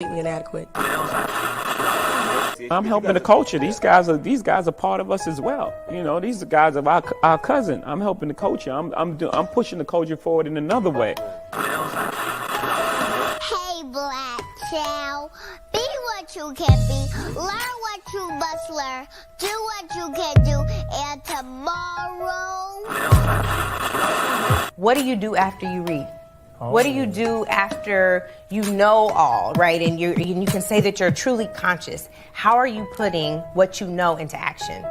inadequate. I'm helping the culture. These guys are part of us as well. You know, these guys are our cousin. I'm helping the culture. I'm pushing the culture forward in another way. Hey, black child, be what you can be, learn what you must learn, do what you can do, and tomorrow. What do you do after you read? What do you do after you know all, right? And you can say that you're truly conscious. How are you putting what you know into action?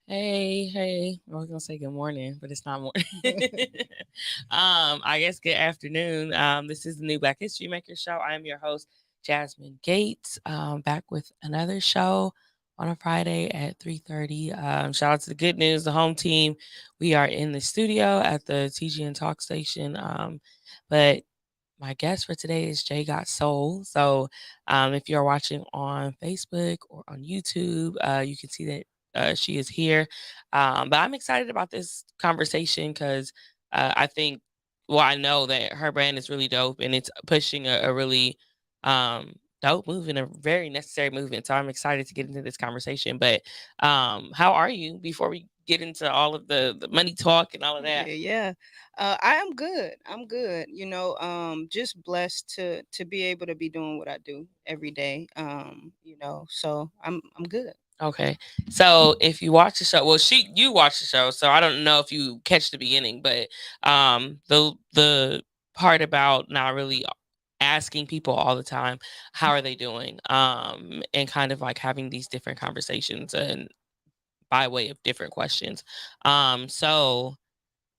Hey. I was gonna say good morning, but it's not morning. I guess good afternoon. This is the New Black History Maker Show. I am your host, Jasmine Gates, back with another show on a Friday at 3:30. Shout out to the Good News, the home team. We are in the studio at the TGN Talk Station. But my guest for today is Jay Got Soul. So if you're watching on Facebook or on YouTube, you can see that she is here. But I'm excited about this conversation because I think, I know that her brand is really dope and it's pushing a really dope movement, a very necessary movement. So I'm excited to get into this conversation. But how are you before we get into all of the money talk and all of that? Yeah. I am good. I'm good. Just blessed to be able to be doing what I do every day. So I'm good. Okay. So if you watch the show, you watch the show, so I don't know if you catch the beginning, but the part about not really asking people all the time, how are they doing? And kind of like having these different conversations and by way of different questions. So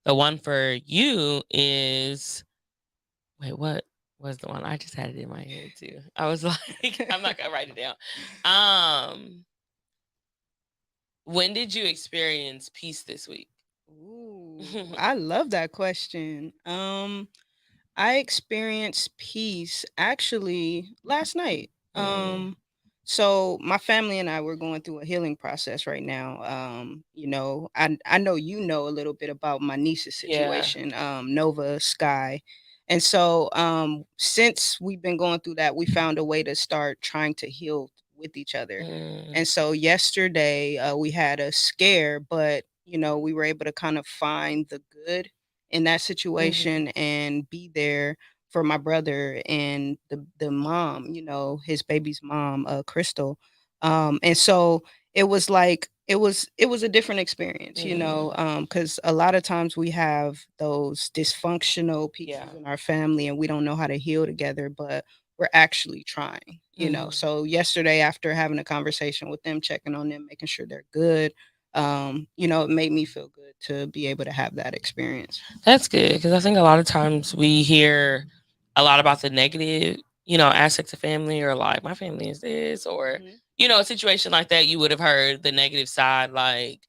the one for you is, what was the one? I just had it in my head too. I was like, I'm not gonna write it down. When did you experience peace this week? Ooh, I love that question. I experienced peace actually last night. So my family and I were going through a healing process right now. I know a little bit about my niece's Yeah. situation, Nova Sky. And so since we've been going through that, we found a way to start trying to heal with each other. And so yesterday we had a scare, but we were able to kind of find the good in that situation and be there for my brother and the mom, his baby's mom, Crystal. And so it was like it was a different experience, because a lot of times we have those dysfunctional pieces in our family and we don't know how to heal together, but we're actually trying, So yesterday, after having a conversation with them, checking on them, making sure they're good, it made me feel good to be able to have that experience. That's good because I think a lot of times we hear a lot about the negative, aspects of family, or like my family is this, or a situation like that. You would have heard the negative side, like,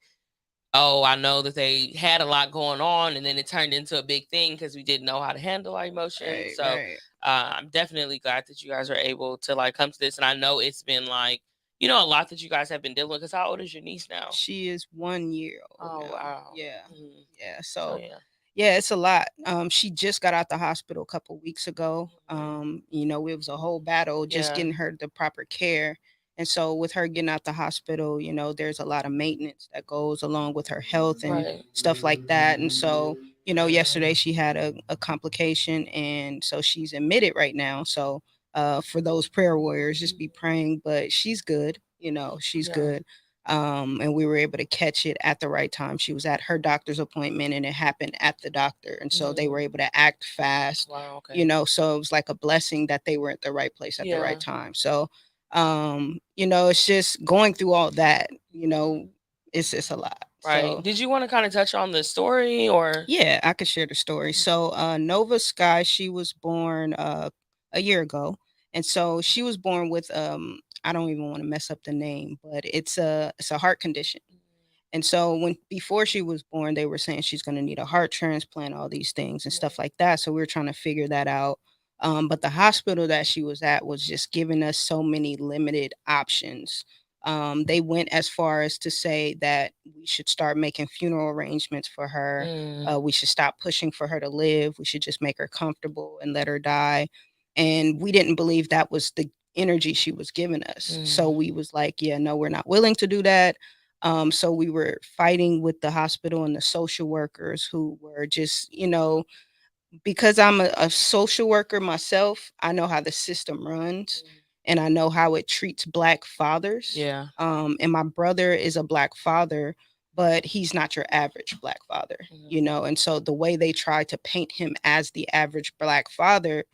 oh, I know that they had a lot going on, and then it turned into a big thing because we didn't know how to handle our emotions. Right. I'm definitely glad that you guys are able to like come to this, and I know it's been like, a lot that you guys have been dealing with. Because how old is your niece now? She is 1 year old. Oh now. wow. Yeah. Mhm. Yeah. So yeah. yeah, it's a lot. She just got out the hospital a couple weeks ago. It was a whole battle just Yeah. getting her the proper care. And so with her getting out the hospital, there's a lot of maintenance that goes along with her health and Right. stuff like that. And so, yesterday she had a complication, and so she's admitted right now. So for those prayer warriors, just be praying, but she's good, she's Yeah. good. And we were able to catch it at the right time. She was at her doctor's appointment and it happened at the doctor. And so they were able to act fast, Wow. Okay. so it was like a blessing that they were at the right place at the Yeah. right time. So, it's just going through all that, it's just a lot. Right. So, Did you want to kind of touch on the story, or? yeah, I could share the story. So, Nova Sky, she was born a year ago. And so she was born with I don't even want to mess up the name, but it's a heart condition. And so before she was born, they were saying she's going to need a heart transplant, all these things and stuff like that. So we were trying to figure that out. But the hospital that she was at was just giving us so many limited options. They went as far as to say that we should start making funeral arrangements for her. We should stop pushing for her to live. We should just make her comfortable and let her die. And we didn't believe that was the energy she was giving us. So we was like, yeah, no, we're not willing to do that. So we were fighting with the hospital and the social workers who were just, because I'm a social worker myself, I know how the system runs and I know how it treats Black fathers. Yeah. And my brother is a Black father, but he's not your average Black father, and so the way they try to paint him as the average Black father,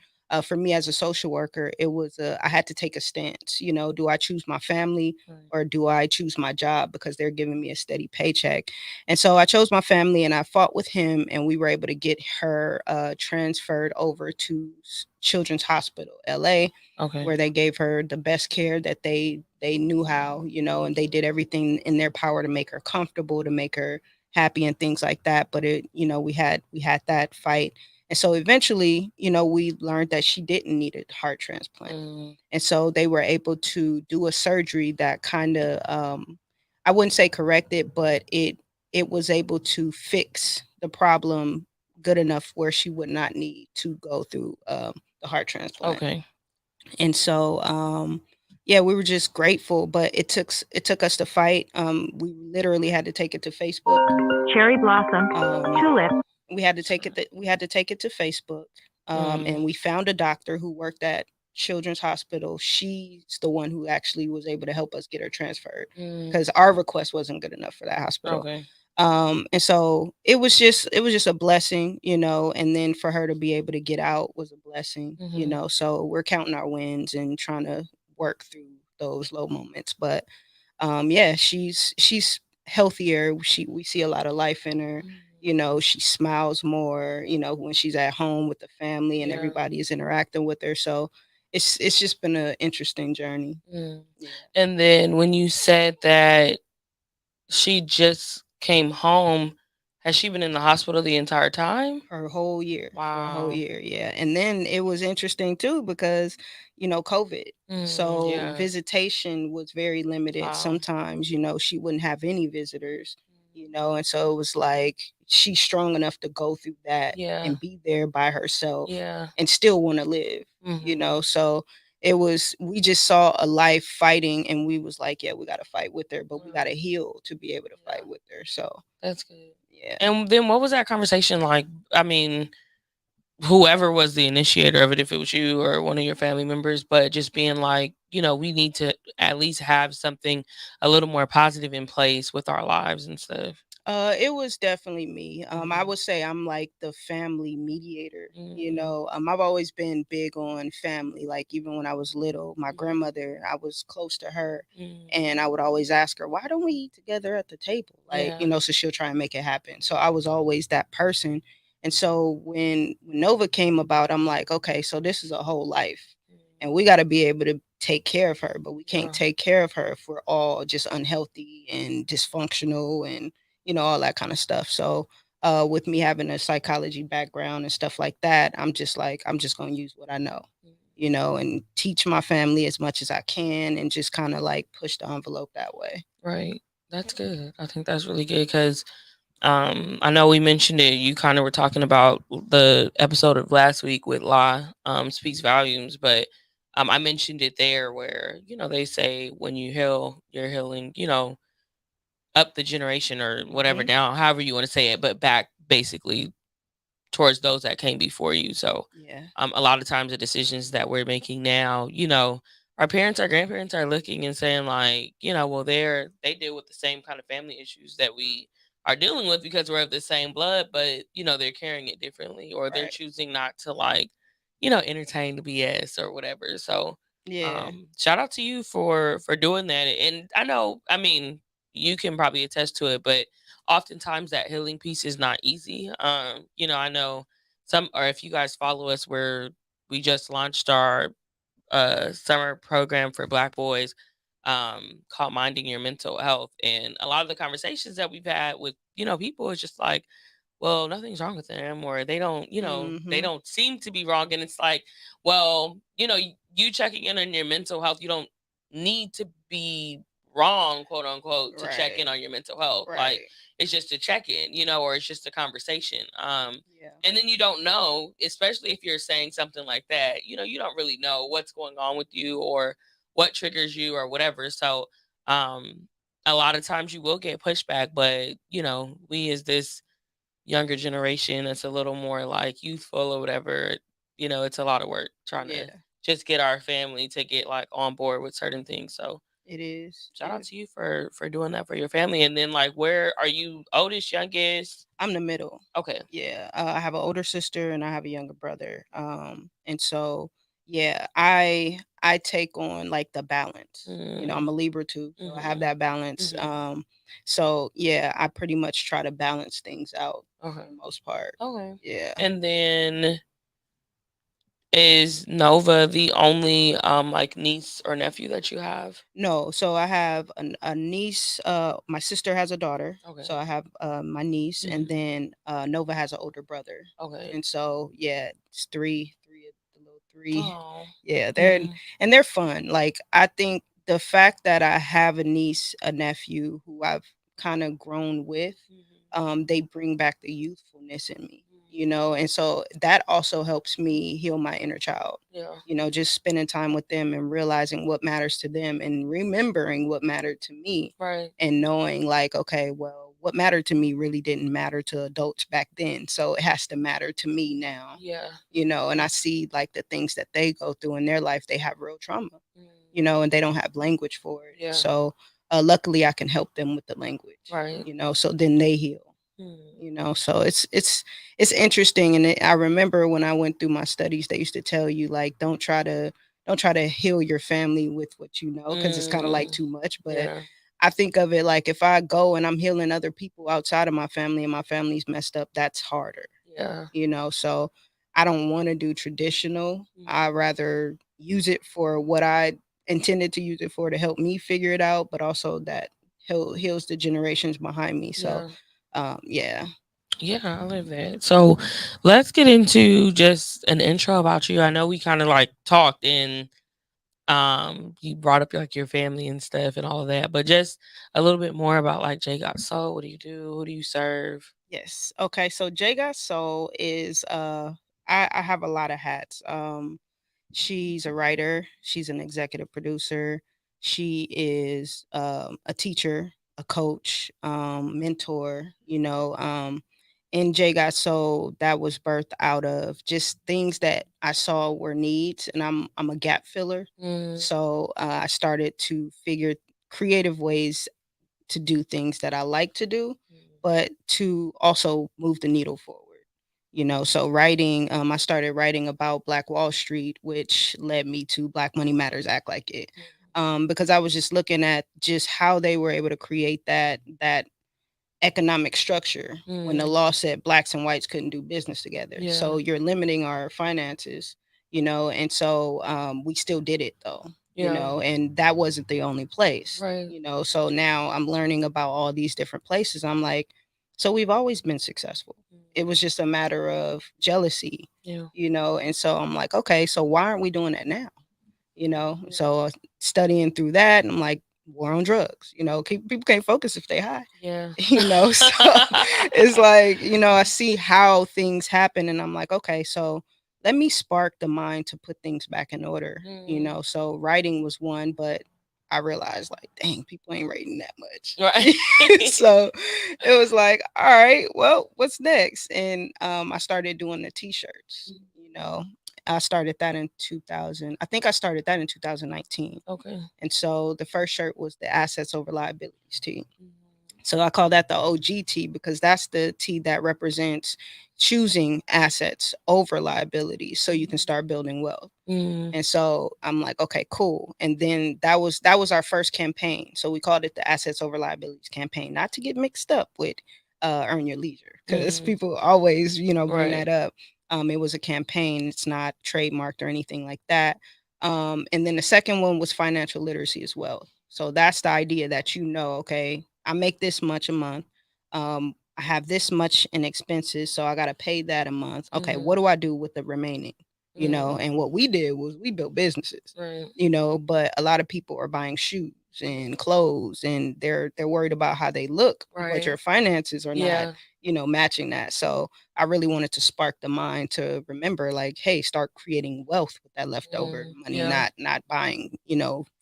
for me as a social worker, it was I had to take a stance. Do I choose my family or do I choose my job because they're giving me a steady paycheck? And so I chose my family and I fought with him, and we were able to get her transferred over to Children's Hospital, LA, Okay. where they gave her the best care that they knew how, and they did everything in their power to make her comfortable, to make her happy and things like that. But we had that fight. And so eventually, we learned that she didn't need a heart transplant. And so they were able to do a surgery that kind of, I wouldn't say correct it, but it was able to fix the problem good enough where she would not need to go through the heart transplant. Okay. And so, yeah, we were just grateful, but it took us to fight. We literally had to take it to Facebook. Cherry blossom, tulip. We had to take it to Facebook. And we found a doctor who worked at Children's Hospital. She's the one who actually was able to help us get her transferred because our request wasn't good enough for that hospital. Okay. And so it was just a blessing, and then for her to be able to get out was a blessing, so we're counting our wins and trying to work through those low moments. But yeah, she's healthier. We see a lot of life in her. She smiles more, when she's at home with the family and everybody is interacting with her. So it's just been an interesting journey. Yeah. And then when you said that she just came home, has she been in the hospital the entire time? Her whole year. Wow. Her whole year, yeah. And then it was interesting too because, COVID. So visitation was very limited. Wow. Sometimes, she wouldn't have any visitors, and so it was like she's strong enough to go through that and be there by herself and still want to live, So we just saw a life fighting and we was like, yeah, we got to fight with her, but we got to heal to be able to fight with her. So that's good. Yeah. And then what was that conversation like? I mean, whoever was the initiator of it, if it was you or one of your family members, but just being like, we need to at least have something a little more positive in place with our lives and stuff. It was definitely me. I would say I'm like the family mediator. I've always been big on family. Like even when I was little, my grandmother, I was close to her, and I would always ask her, "Why don't we eat together at the table?" Like so she'll try and make it happen. So I was always that person. And so when Nova came about, I'm like, okay, so this is a whole life, and we got to be able to take care of her, but we can't take care of her if we're all just unhealthy and dysfunctional and all that kind of stuff. So with me having a psychology background and stuff like that, I'm just going to use what I know, and teach my family as much as I can and just kind of like push the envelope that way. Right. That's good. I think that's really good because I know we mentioned it. You kind of were talking about the episode of last week with La Speaks Volumes, but I mentioned it there where, they say when you heal, you're healing, up the generation or whatever down, however you want to say it, but back basically towards those that came before you. So a lot of times the decisions that we're making now, our parents, our grandparents are looking and saying like, well, they deal with the same kind of family issues that we are dealing with because we're of the same blood, but they're carrying it differently, or they're choosing not to like, entertain the BS or whatever. So shout out to you for doing that. And I mean, you can probably attest to it, but oftentimes that healing piece is not easy. I know or if you guys follow us, where we just launched our summer program for Black boys called Minding Your Mental Health. And a lot of the conversations that we've had with, people is just like, well, nothing's wrong with them, or they don't, they don't seem to be wrong. And it's like, well, you checking in on your mental health, you don't need to be wrong, quote unquote, to check in Right. on your mental health. Like, Right. it's just a check in, you know, or it's just a conversation. Yeah. And then you don't know, especially if you're saying something like that, you know, you don't really know what's going on with you or what triggers you or whatever. So, a lot of times you will get pushback, but you know, we as this younger generation that's a little more like youthful or whatever, you know, it's a lot of work trying to Yeah. just get our family to get like on board with certain things. So It is. shout Yeah. out to you for doing that for your family. And then like, where are you, oldest, youngest? I'm the middle. Okay. Yeah. I have an older sister and I have a younger brother. And so yeah, I take on like the balance. You know, I'm a Libra too, so I have that balance. So yeah, I pretty much try to balance things out for the most part. Okay. Yeah. And then is Nova the only like niece or nephew that you have? No, so I have a niece. My sister has a daughter. Okay. So I have my niece, and then Nova has an older brother. Okay. And so yeah, it's three of the little three. Oh. Yeah, they're fun. Like I think the fact that I have a niece, a nephew who I've kind of grown with, they bring back the youthfulness in me, you know, and so that also helps me heal my inner child. Yeah. You know, just spending time with them and realizing what matters to them and remembering what mattered to me. Right. And knowing like, okay, well, what mattered to me really didn't matter to adults back then. So it has to matter to me now. Yeah. You know, and I see like the things that they go through in their life, they have real trauma, you know, and they don't have language for it. Yeah. So luckily I can help them with the language. Right. You know, so then they heal. You know, so it's interesting. And I remember when I went through my studies, they used to tell you like don't try to heal your family with what you know, because it's kind of like too much. But Yeah. I think of it like if I go and I'm healing other people outside of my family and my family's messed up, that's harder. Yeah. You know, so I don't want to do traditional. I rather use it for what I intended to use it for, to help me figure it out, but also that heals the generations behind me. So yeah. Yeah, I love that. So let's get into just an intro about you. I know we kind of like talked and you brought up like your family and stuff and all of that, but just a little bit more about like J Got Soul. What do you do? Who do you serve? Yes. Okay. So J Got Soul is I have a lot of hats. She's a writer, she's an executive producer, she is a teacher, a coach, mentor, you know. In J Got Soul, that was birthed out of just things that I saw were needs, and I'm a gap filler. So I started to figure creative ways to do things that I like to do, but to also move the needle forward. You know, so writing, I started writing about Black Wall Street, which led me to Black Money Matters, Act Like It. Because I was just looking at just how they were able to create that economic structure when the law said blacks and whites couldn't do business together. Yeah. So you're limiting our finances, you know, and so we still did it though. You know, and that wasn't the only place. Right. You know, so now I'm learning about all these different places. I'm like, so we've always been successful. It was just a matter of jealousy. Yeah. You know, and so I'm like, okay, so why aren't we doing that now? You know, so studying through that, and I'm like, war on drugs. You know, people can't focus if they high. Yeah. You know, so it's like, you know, I see how things happen and I'm like, okay, so let me spark the mind to put things back in order. You know, so writing was one, but I realized like, dang, people ain't writing that much. Right. So it was like, all right, well, what's next? And I started doing the t-shirts, you know. I started that in 2000. I think I started that in 2019. Okay. And so the first shirt was the Assets Over Liabilities tee. So I call that the OG tee because that's the tee that represents choosing assets over liabilities so you can start building wealth. And so I'm like, okay, cool. And then that was our first campaign. So we called it the Assets Over Liabilities Campaign, not to get mixed up with Earn Your Leisure, because people always, you know, bring that up. It was a campaign. It's not trademarked or anything like that. And then the second one was financial literacy as well. So that's the idea that, you know, okay, I make this much a month. I have this much in expenses, so I got to pay that a month. Okay, what do I do with the remaining? You know, and what we did was we built businesses, you know, but a lot of people are buying shoes. and clothes, and they're worried about how they look, but Right. your finances are Yeah. not, matching that. So I really wanted to spark the mind to remember, like, hey, start creating wealth with that leftover money, Yeah. not buying,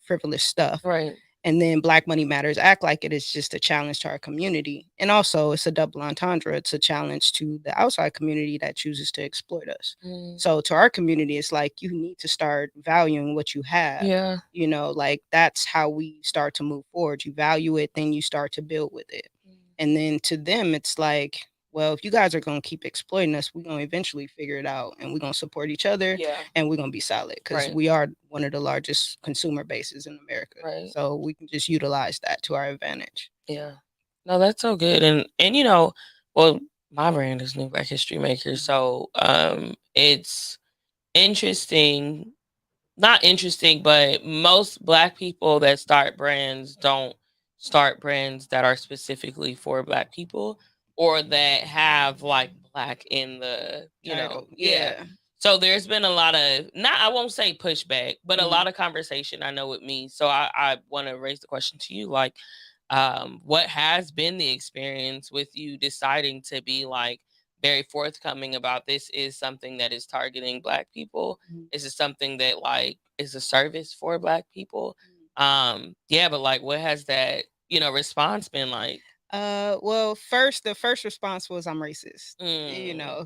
frivolous stuff. Right. And then Black Money Matters act like it is just a challenge to our community. And also, it's a double entendre. It's a challenge to the outside community that chooses to exploit us. So to our community, it's like, you need to start valuing what you have. Yeah. Like, that's how we start to move forward. You value it, then you start to build with it. And then to them, it's like, well, if you guys are going to keep exploiting us, we're going to eventually figure it out, and we're going to support each other, and we're going to be solid, because we are one of the largest consumer bases in America. Right. So we can just utilize that to our advantage. Yeah. No, that's so good. And well, my brand is New Black History Maker. So it's interesting. Not interesting, but most Black people that start brands don't start brands that are specifically for Black people, or that have like Black in the Title. Yeah. So there's been a lot of, I won't say pushback, but a lot of conversation, I know, with me. So I want to raise the question to you, like, what has been the experience with you deciding to be like very forthcoming about this is something that is targeting Black people? Is it something that like is a service for Black people? Yeah, but like, what has that response been like? Well, the first response was, I'm racist.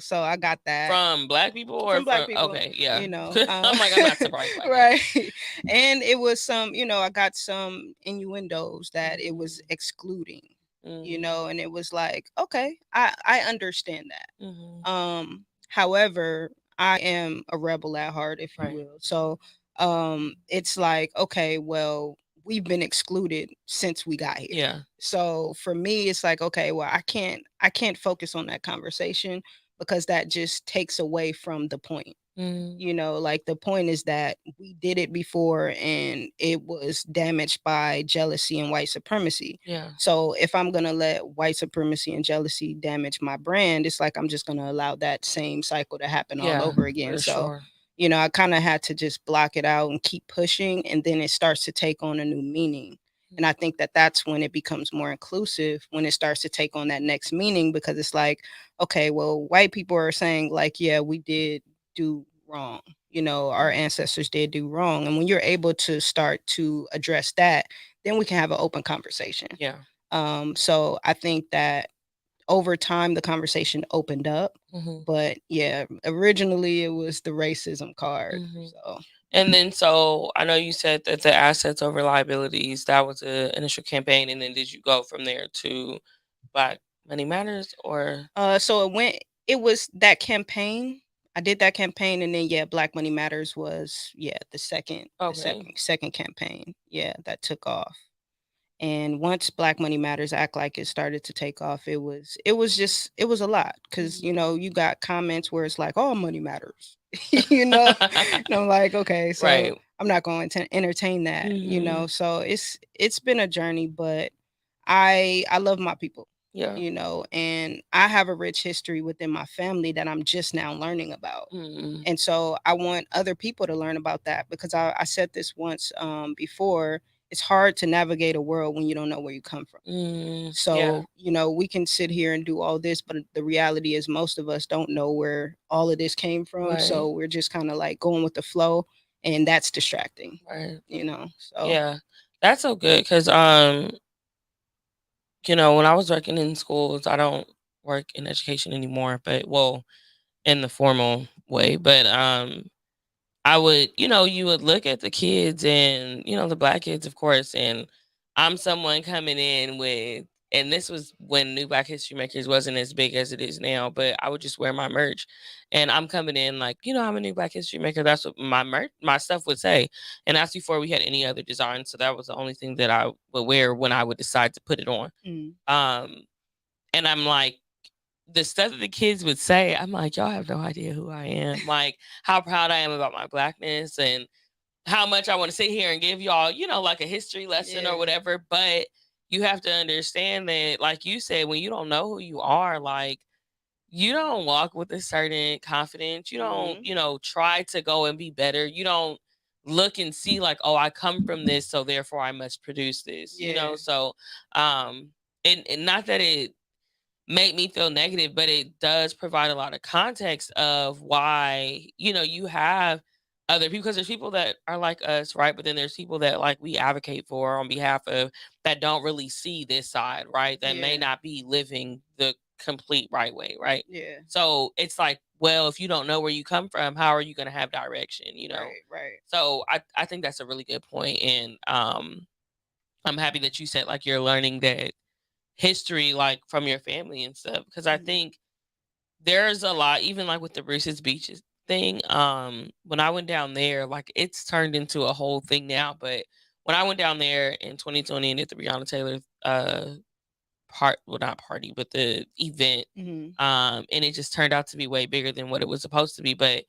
So I got that From Black people, or from Black people. Okay, yeah. I'm like, I'm not surprised by right. And it was some, I got some innuendos that it was excluding, and it was like, okay, I understand that. However, I am a rebel at heart, if you will. So it's like, okay, well, we've been excluded since we got here. Yeah. So for me, it's like, okay, well, I can't focus on that conversation, because that just takes away from the point. Like, the point is that we did it before, and it was damaged by jealousy and white supremacy. Yeah. So if I'm going to let white supremacy and jealousy damage my brand, it's like I'm just going to allow that same cycle to happen all over again. So, sure. I kind of had to just block it out and keep pushing, and then it starts to take on a new meaning. And I think that that's when it becomes more inclusive, when it starts to take on that next meaning, because it's like, okay, well, white people are saying, like, yeah, we did do wrong. Our ancestors did do wrong. And when you're able to start to address that, then we can have an open conversation. Yeah. So I think that over time, the conversation opened up. But yeah, originally it was the racism card. So. And then, so I know you said that the assets over liabilities, that was the initial campaign. And then did you go from there to Black Money Matters, or? So it was that campaign. I did that campaign, and then Black Money Matters was the second campaign. Yeah, that took off. And once Black Money Matters act like it started to take off, it was a lot, because you got comments where it's like, oh, money matters. And I'm like, okay, so I'm not going to entertain that. So it's been a journey, but I love my people. Yeah. And I have a rich history within my family that I'm just now learning about. And so I want other people to learn about that, because I said this once before. It's hard to navigate a world when you don't know where you come from. So, we can sit here and do all this, but the reality is most of us don't know where all of this came from. Right. So we're just kind of like going with the flow, and that's distracting. Right. So. Yeah, that's so good, because when I was working in schools, I don't work in education anymore, but in the formal way, but I would, you would look at the kids, and, the Black kids, of course, and I'm someone coming in with, and this was when New Black History Makers wasn't as big as it is now, but I would just wear my merch, and I'm coming in like, I'm a New Black History Maker. That's what my stuff would say. And that's before we had any other design. So that was the only thing that I would wear when I would decide to put it on. And I'm like, the stuff that the kids would say, I'm like, y'all have no idea who I am. Like, how proud I am about my Blackness, and how much I want to sit here and give y'all, like a history lesson or whatever. But you have to understand that, like you said, when you don't know who you are, like, you don't walk with a certain confidence. You don't, try to go and be better. You don't look and see like, oh, I come from this, so therefore I must produce this, you know? So, and not that it made me feel negative, but it does provide a lot of context of why, you know, you have other people, because there's people that are like us, right? But then there's people that like we advocate for on behalf of that don't really see this side, right? That may not be living the complete right way, right? Yeah. So it's like, well, if you don't know where you come from, how are you going to have direction, you know? Right. So I think that's a really good point. And I'm happy that you said like you're learning that history like from your family and stuff, because I think there's a lot, even like with the Bruce's Beaches thing. When I went down there, like it's turned into a whole thing now, but when I went down there in 2020 and did the Breonna Taylor not party, but the event, and it just turned out to be way bigger than what it was supposed to be. But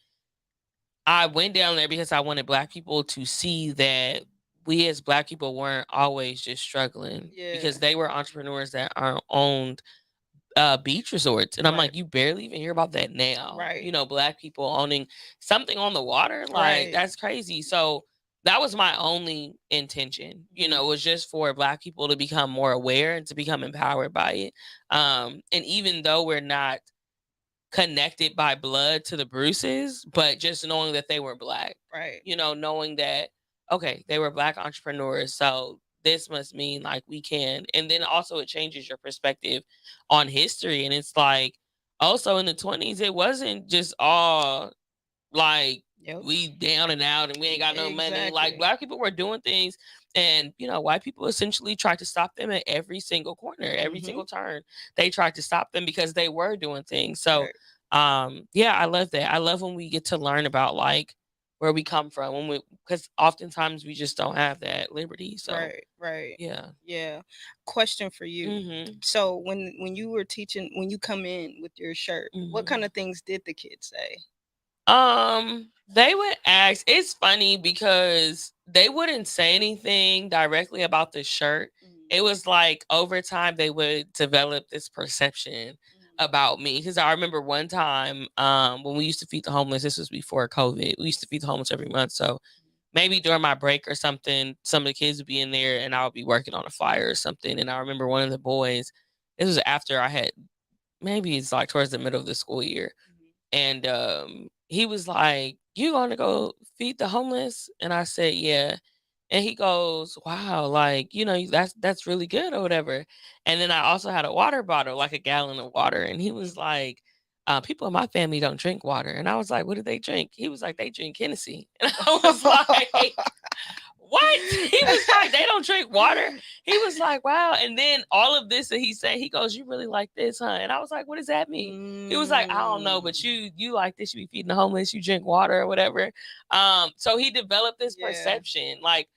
I went down there because I wanted Black people to see that we as Black people weren't always just struggling, because they were entrepreneurs that owned beach resorts. And I'm like, you barely even hear about that now. You know, Black people owning something on the water, like that's crazy. So that was my only intention, you know, was just for Black people to become more aware and to become empowered by it. And even though we're not connected by blood to the Bruces, but just knowing that they were Black, you know, knowing that, okay, they were Black entrepreneurs, so this must mean like we can. And then also it changes your perspective on history. And it's like, also in the 20s, it wasn't just all like we down and out and we ain't got no money. Like Black people were doing things, and you know, white people essentially tried to stop them at every single corner, every single turn. They tried to stop them because they were doing things. So yeah, I love that. I love when we get to learn about like where we come from, when we, because oftentimes we just don't have that liberty. So yeah. Question for you. So when you were teaching, when you come in with your shirt, what kind of things did the kids say? They would ask. It's funny because they wouldn't say anything directly about the shirt. It was like over time they would develop this perception about me. Because I remember one time, when we used to feed the homeless, this was before COVID. We used to feed the homeless every month. So maybe during my break or something, some of the kids would be in there and I would be working on a flyer or something. And I remember one of the boys, this was after I had, maybe it's like towards the middle of the school year. And he was like, "You going to go feed the homeless?" And I said, "Yeah." And he goes, "Wow, like, you know, that's really good or whatever." And then I also had a water bottle, like a gallon of water. And he was like, "People in my family don't drink water." And I was like, "What do they drink?" He was like, "They drink Hennessy." And I was like, "What?" He was like, "They don't drink water." He was like, "Wow." And then all of this that he said, he goes, "You really like this, huh?" And I was like, "What does that mean?" He was like, "I don't know, but you like this. You be feeding the homeless. You drink water or whatever." So he developed this perception. Like,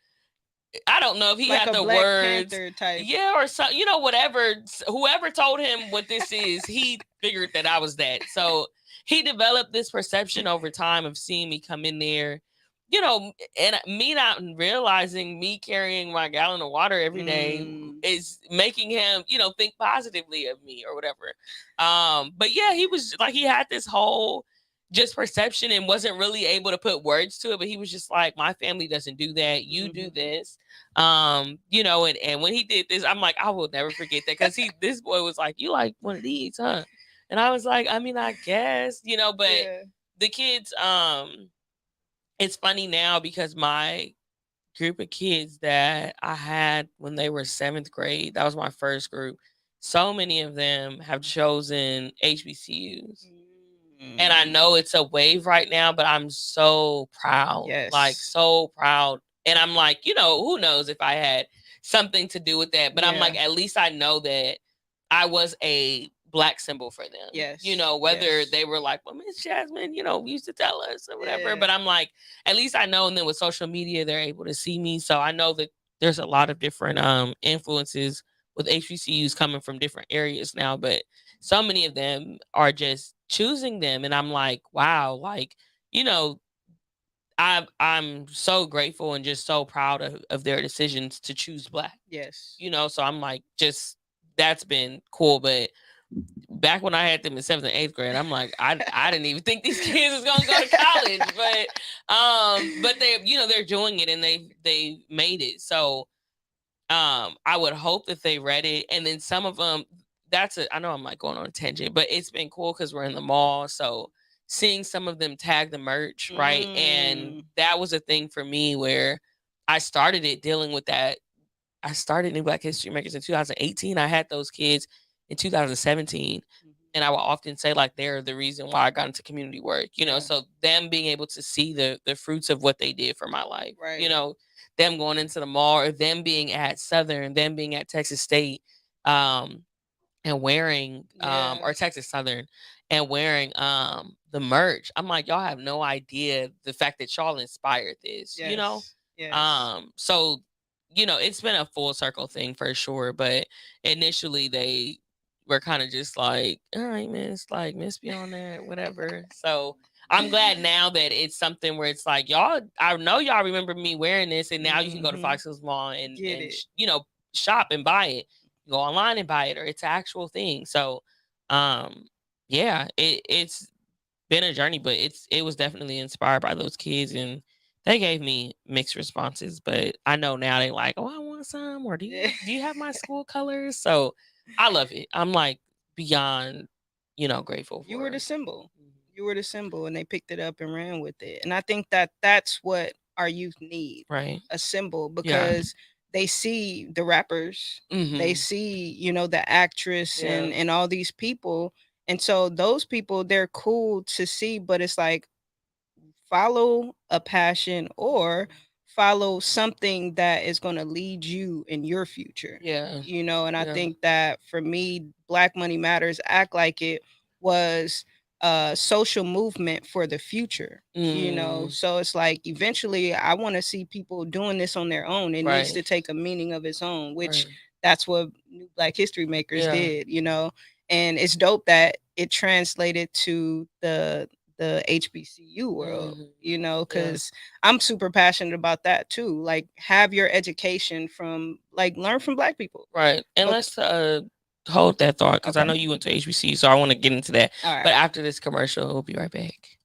I don't know if he Like had a the Black words, Panther type. yeah, or so, you know, whatever. Whoever told him what this is, he figured that I was that. So he developed this perception over time of seeing me come in there, you know, and me not realizing me carrying my gallon of water every day is making him, you know, think positively of me or whatever. But yeah, he was like, he had this whole just perception and wasn't really able to put words to it, but he was just like, my family doesn't do that. You do this. You know, and when he did this, I'm like, I will never forget that, because this boy was like, "You like one of these, huh?" And I was like, I mean, I guess, you know, but the kids, it's funny now because my group of kids that I had when they were 7th grade, that was my first group. So many of them have chosen HBCUs. And I know it's a wave right now, but I'm so proud. Like, so proud. And I'm like, you know, who knows if I had something to do with that. But I'm like, at least I know that I was a Black symbol for them. You know, whether they were like, well, Miss Jasmine, you know, used to tell us or whatever. But I'm like, at least I know. And then with social media, they're able to see me. So I know that there's a lot of different influences with HBCUs coming from different areas now. But so many of them are just choosing them. And I'm like, wow, like, you know, I'm so grateful and just so proud of their decisions to choose Black. You know, so I'm like, just, that's been cool. But back when I had them in 7th and 8th grade, I'm like, I didn't even think these kids was gonna go to college, but they, they're doing it and they made it. So I would hope that they read it, and then some of them. I know I'm like going on a tangent, but it's been cool because we're in the mall, so seeing some of them tag the merch, right? And that was a thing for me where I started it dealing with that. I started New Black History Makers in 2018. I had those kids in 2017. And I will often say, like, they're the reason why I got into community work, so them being able to see the fruits of what they did for my life, Right. Them going into the mall, or them being at Southern, them being at Texas State, and wearing, or Texas Southern, and wearing the merch. I'm like, y'all have no idea the fact that y'all inspired this, Yes. So, it's been a full circle thing for sure. But initially they were kind of just like, all right, miss, like, miss me on that, whatever. So I'm glad now that it's something where it's like, y'all, I know y'all remember me wearing this, and now you can go to Fox Hills Mall and shop and buy it. You go online and buy it, or it's an actual thing. So, yeah, it's been a journey, but it was definitely inspired by those kids, and they gave me mixed responses. But I know now they like, oh, I want some, or do you have my school colors? So I love it. I'm like beyond, grateful. You were the symbol. You were the symbol, and they picked it up and ran with it. And I think that that's what our youth need, right? A symbol, because they see the rappers, they see, the actress and all these people. And so those people, they're cool to see, but it's like, follow a passion or follow something that is going to lead you in your future. Yeah. And I think that for me, Black Money Matters, Act Like It, was a social movement for the future. So it's like, eventually I want to see people doing this on their own. It needs to take a meaning of its own, which that's what New Black History Makers did. And it's dope that it translated to the HBCU world, because I'm super passionate about that too. Like, have your education from, like, learn from Black people. Right. And let's hold that thought, because I know you went to HBC, so I want to get into that. All right. But after this commercial, we'll be right back.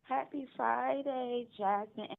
Happy Friday, Jasmine.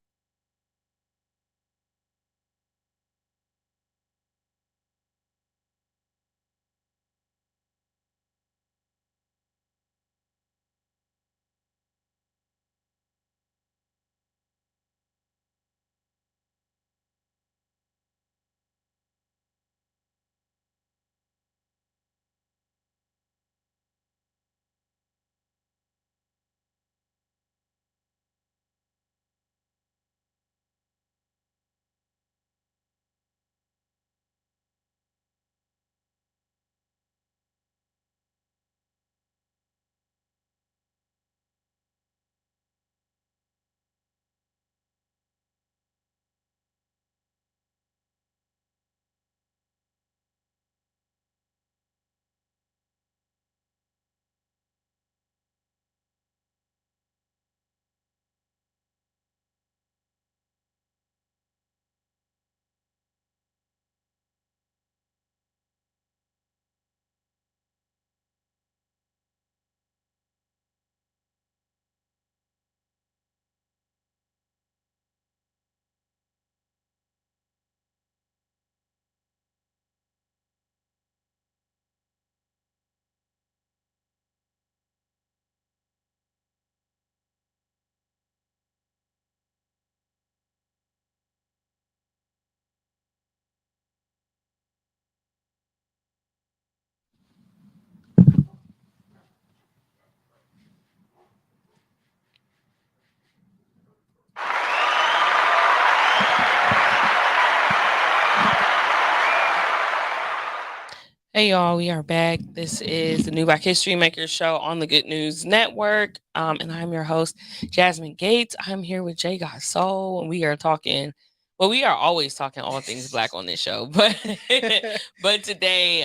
Hey y'all, we are back. This is the New Black History Makers show on the Good News Network. And I'm your host, Jasmine Gates. I'm here with Jay Got Soul, and we are talking. Well, we are always talking all things black on this show, but but today,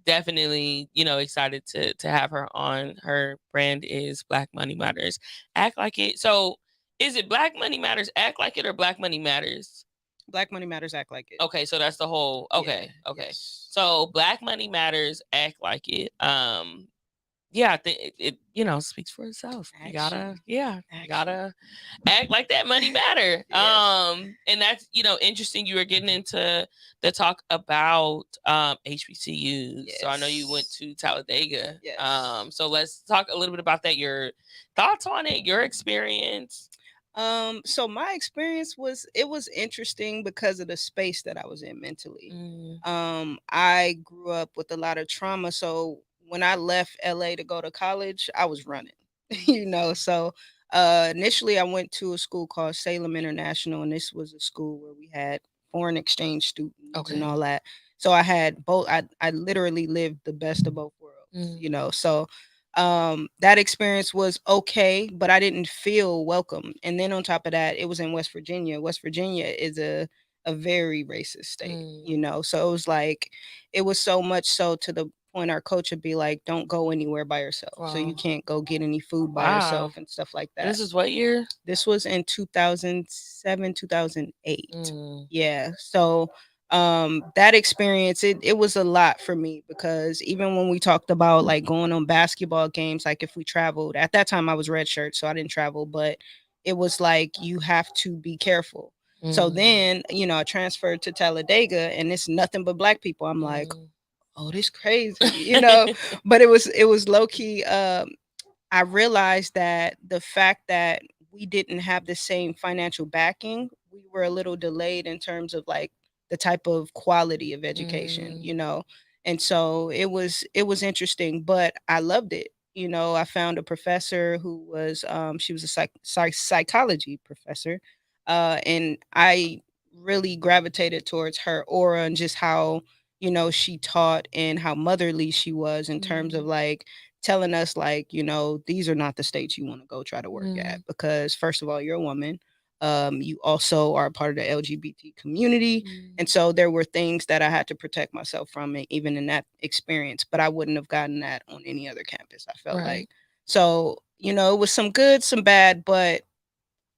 definitely, excited to have her on. Her brand is Black Money Matters. Act like it. So, is it Black Money Matters? Act like it, or Black Money Matters? Black Money Matters, act like it. Okay, so that's the whole. Okay, Yeah, okay. yes. So Black Money Matters, act like it. Yeah, I think it speaks for itself. Action. You gotta, yeah, Action. you gotta act like that money matter. Yes. And that's interesting. You were getting into the talk about HBCUs. Yes. So I know you went to Talladega. Yes. So let's talk a little bit about that. Your thoughts on it, your experience. So my experience was interesting because of the space that I was in mentally. I grew up with a lot of trauma, so when I left LA to go to college, I was running. So initially I went to a school called Salem International, and this was a school where we had foreign exchange students and all that. So I had both. I literally lived the best of both worlds. So that experience was okay, but I didn't feel welcome. And then on top of that, it was in West Virginia. West Virginia is a very racist state, so it was like, it was so much so to the point our coach would be like, don't go anywhere by yourself. So you can't go get any food by yourself and stuff like that. This is what year? This was in 2007, 2008. Yeah. So that experience, it was a lot for me, because even when we talked about like going on basketball games, like if we traveled, at that time I was red shirt, so I didn't travel, but it was like, you have to be careful. So then, I transferred to Talladega, and it's nothing but black people. I'm like, oh, this crazy, but it was low key. I realized that the fact that we didn't have the same financial backing, we were a little delayed in terms of like the type of quality of education. And so it was interesting, but I loved it. I found a professor who was she was a psychology professor, and I really gravitated towards her aura and just how she taught, and how motherly she was in terms of like telling us like, these are not the states you want to go try to work at, because first of all, you're a woman. You also are a part of the LGBT community. And so there were things that I had to protect myself from, even in that experience, but I wouldn't have gotten that on any other campus, I felt like. So, it was some good, some bad, but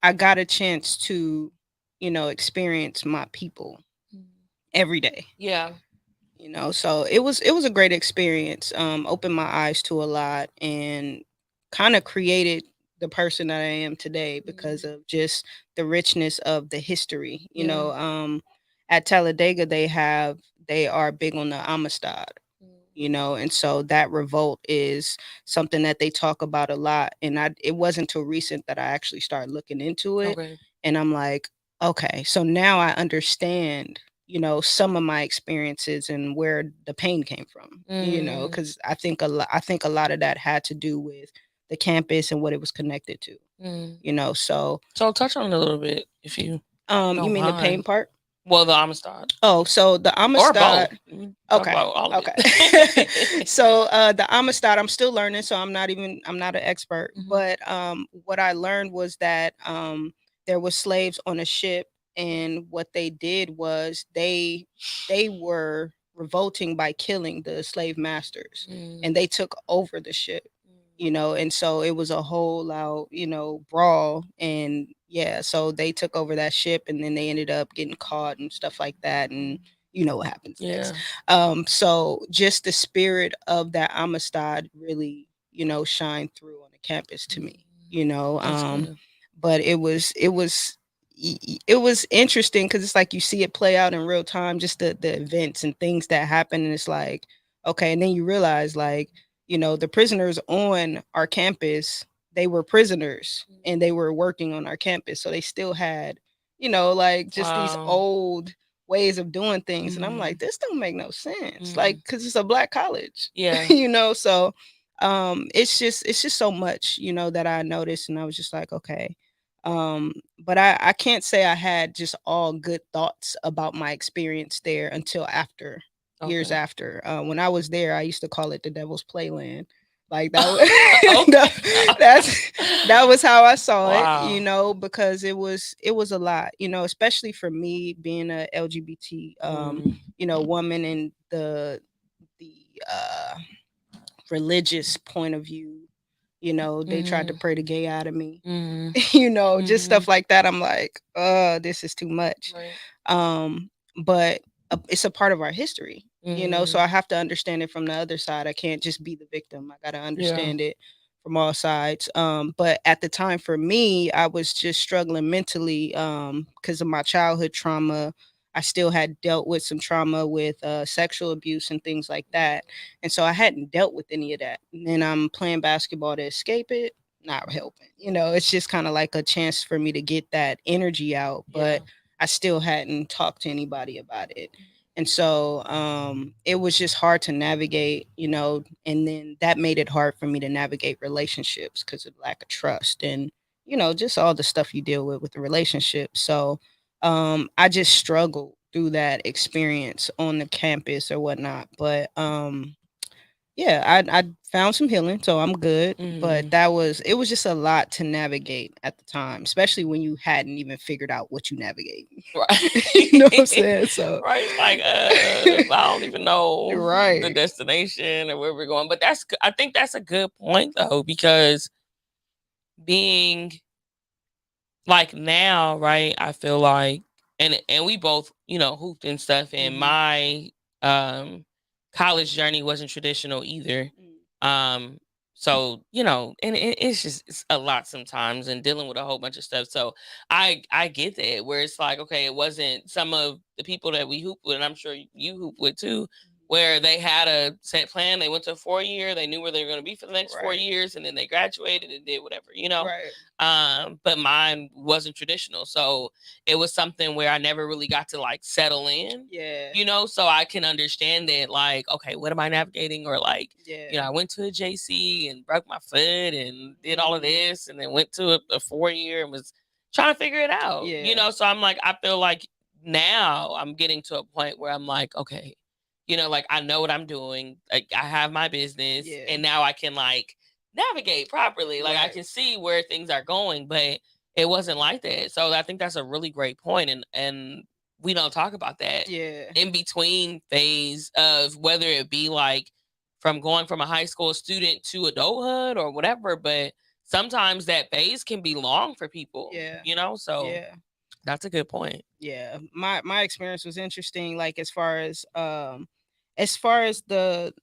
I got a chance to, experience my people every day. Yeah. So it was a great experience. Opened my eyes to a lot, and kind of created the person that I am today because of just the richness of the history. At Talladega they are big on the Amistad. And so that revolt is something that they talk about a lot. And it wasn't until recent that I actually started looking into it. Okay. And I'm like, okay, so now I understand, some of my experiences and where the pain came from, because I think a lot of that had to do with the campus and what it was connected to. So touch on it a little bit if you you mean the pain part? Well, the Amistad. Oh, so the Amistad. Okay. So the Amistad, I'm still learning, so I'm not an expert. But what I learned was that there were slaves on a ship, and what they did was they were revolting by killing the slave masters, and they took over the ship. And so it was a whole out, brawl, and yeah, so they took over that ship, and then they ended up getting caught and stuff like that, and what happens next. So just the spirit of that Amistad really, shined through on the campus to me, but it was interesting, because it's like you see it play out in real time, just the events and things that happen, and it's like, okay, and then you realize like, the prisoners on our campus, they were prisoners and they were working on our campus. So they still had, like just these old ways of doing things. And I'm like, this don't make no sense. Like, cause it's a black college. Yeah. So it's just so much, that I noticed, and I was just like, okay. But I can't say I had just all good thoughts about my experience there until after years Okay. after. When I was there, I used to call it the Devil's Playland. Like that Okay. that was how I saw it, Wow. because it was a lot, especially for me being a LGBT woman, and the religious point of view. They tried to pray the gay out of me. Just stuff like that. I'm like, this is too much. Right. But it's a part of our history, so I have to understand it from the other side. I can't just be the victim. I got to understand it from all sides. But at the time for me, I was just struggling mentally because of my childhood trauma. I still had dealt with some trauma with sexual abuse and things like that. And so I hadn't dealt with any of that. And then I'm playing basketball to escape it, not helping. It's just kind of like a chance for me to get that energy out. But I still hadn't talked to anybody about it. And so it was just hard to navigate, and then that made it hard for me to navigate relationships because of lack of trust and, just all the stuff you deal with the relationship. So I just struggled through that experience on the campus or whatnot. But yeah, I found some healing, so I'm good. But it was just a lot to navigate at the time, especially when you hadn't even figured out what you navigate. Right. You know what I'm saying? So right, it's like I don't even know the right. destination or where we're going. But I think that's a good point though, because being like now, right? I feel like, and we both, hooped and stuff. And my college journey wasn't traditional either. So and it's a lot sometimes, and dealing with a whole bunch of stuff. So I get that, where it's like, okay, it wasn't some of the people that we hoop with, and I'm sure you hoop with too, where they had a set plan. They went to a 4-year, they knew where they were going to be for the next 4 years, and then they graduated and did whatever, but mine wasn't traditional. So it was something where I never really got to like settle in, so I can understand that, like, okay, what am I navigating? Or like, I went to a JC and broke my foot and did all of this, and then went to a 4-year and was trying to figure it out, so I'm like, I feel like now I'm getting to a point where I'm like, okay, like I know what I'm doing. Like I have my business, and now I can like navigate properly. Like I can see where things are going, but it wasn't like that. So I think that's a really great point, and we don't talk about that in between phase of whether it be like from going from a high school student to adulthood or whatever. But sometimes that phase can be long for people. So that's a good point. Yeah, my experience was interesting. Like as far as the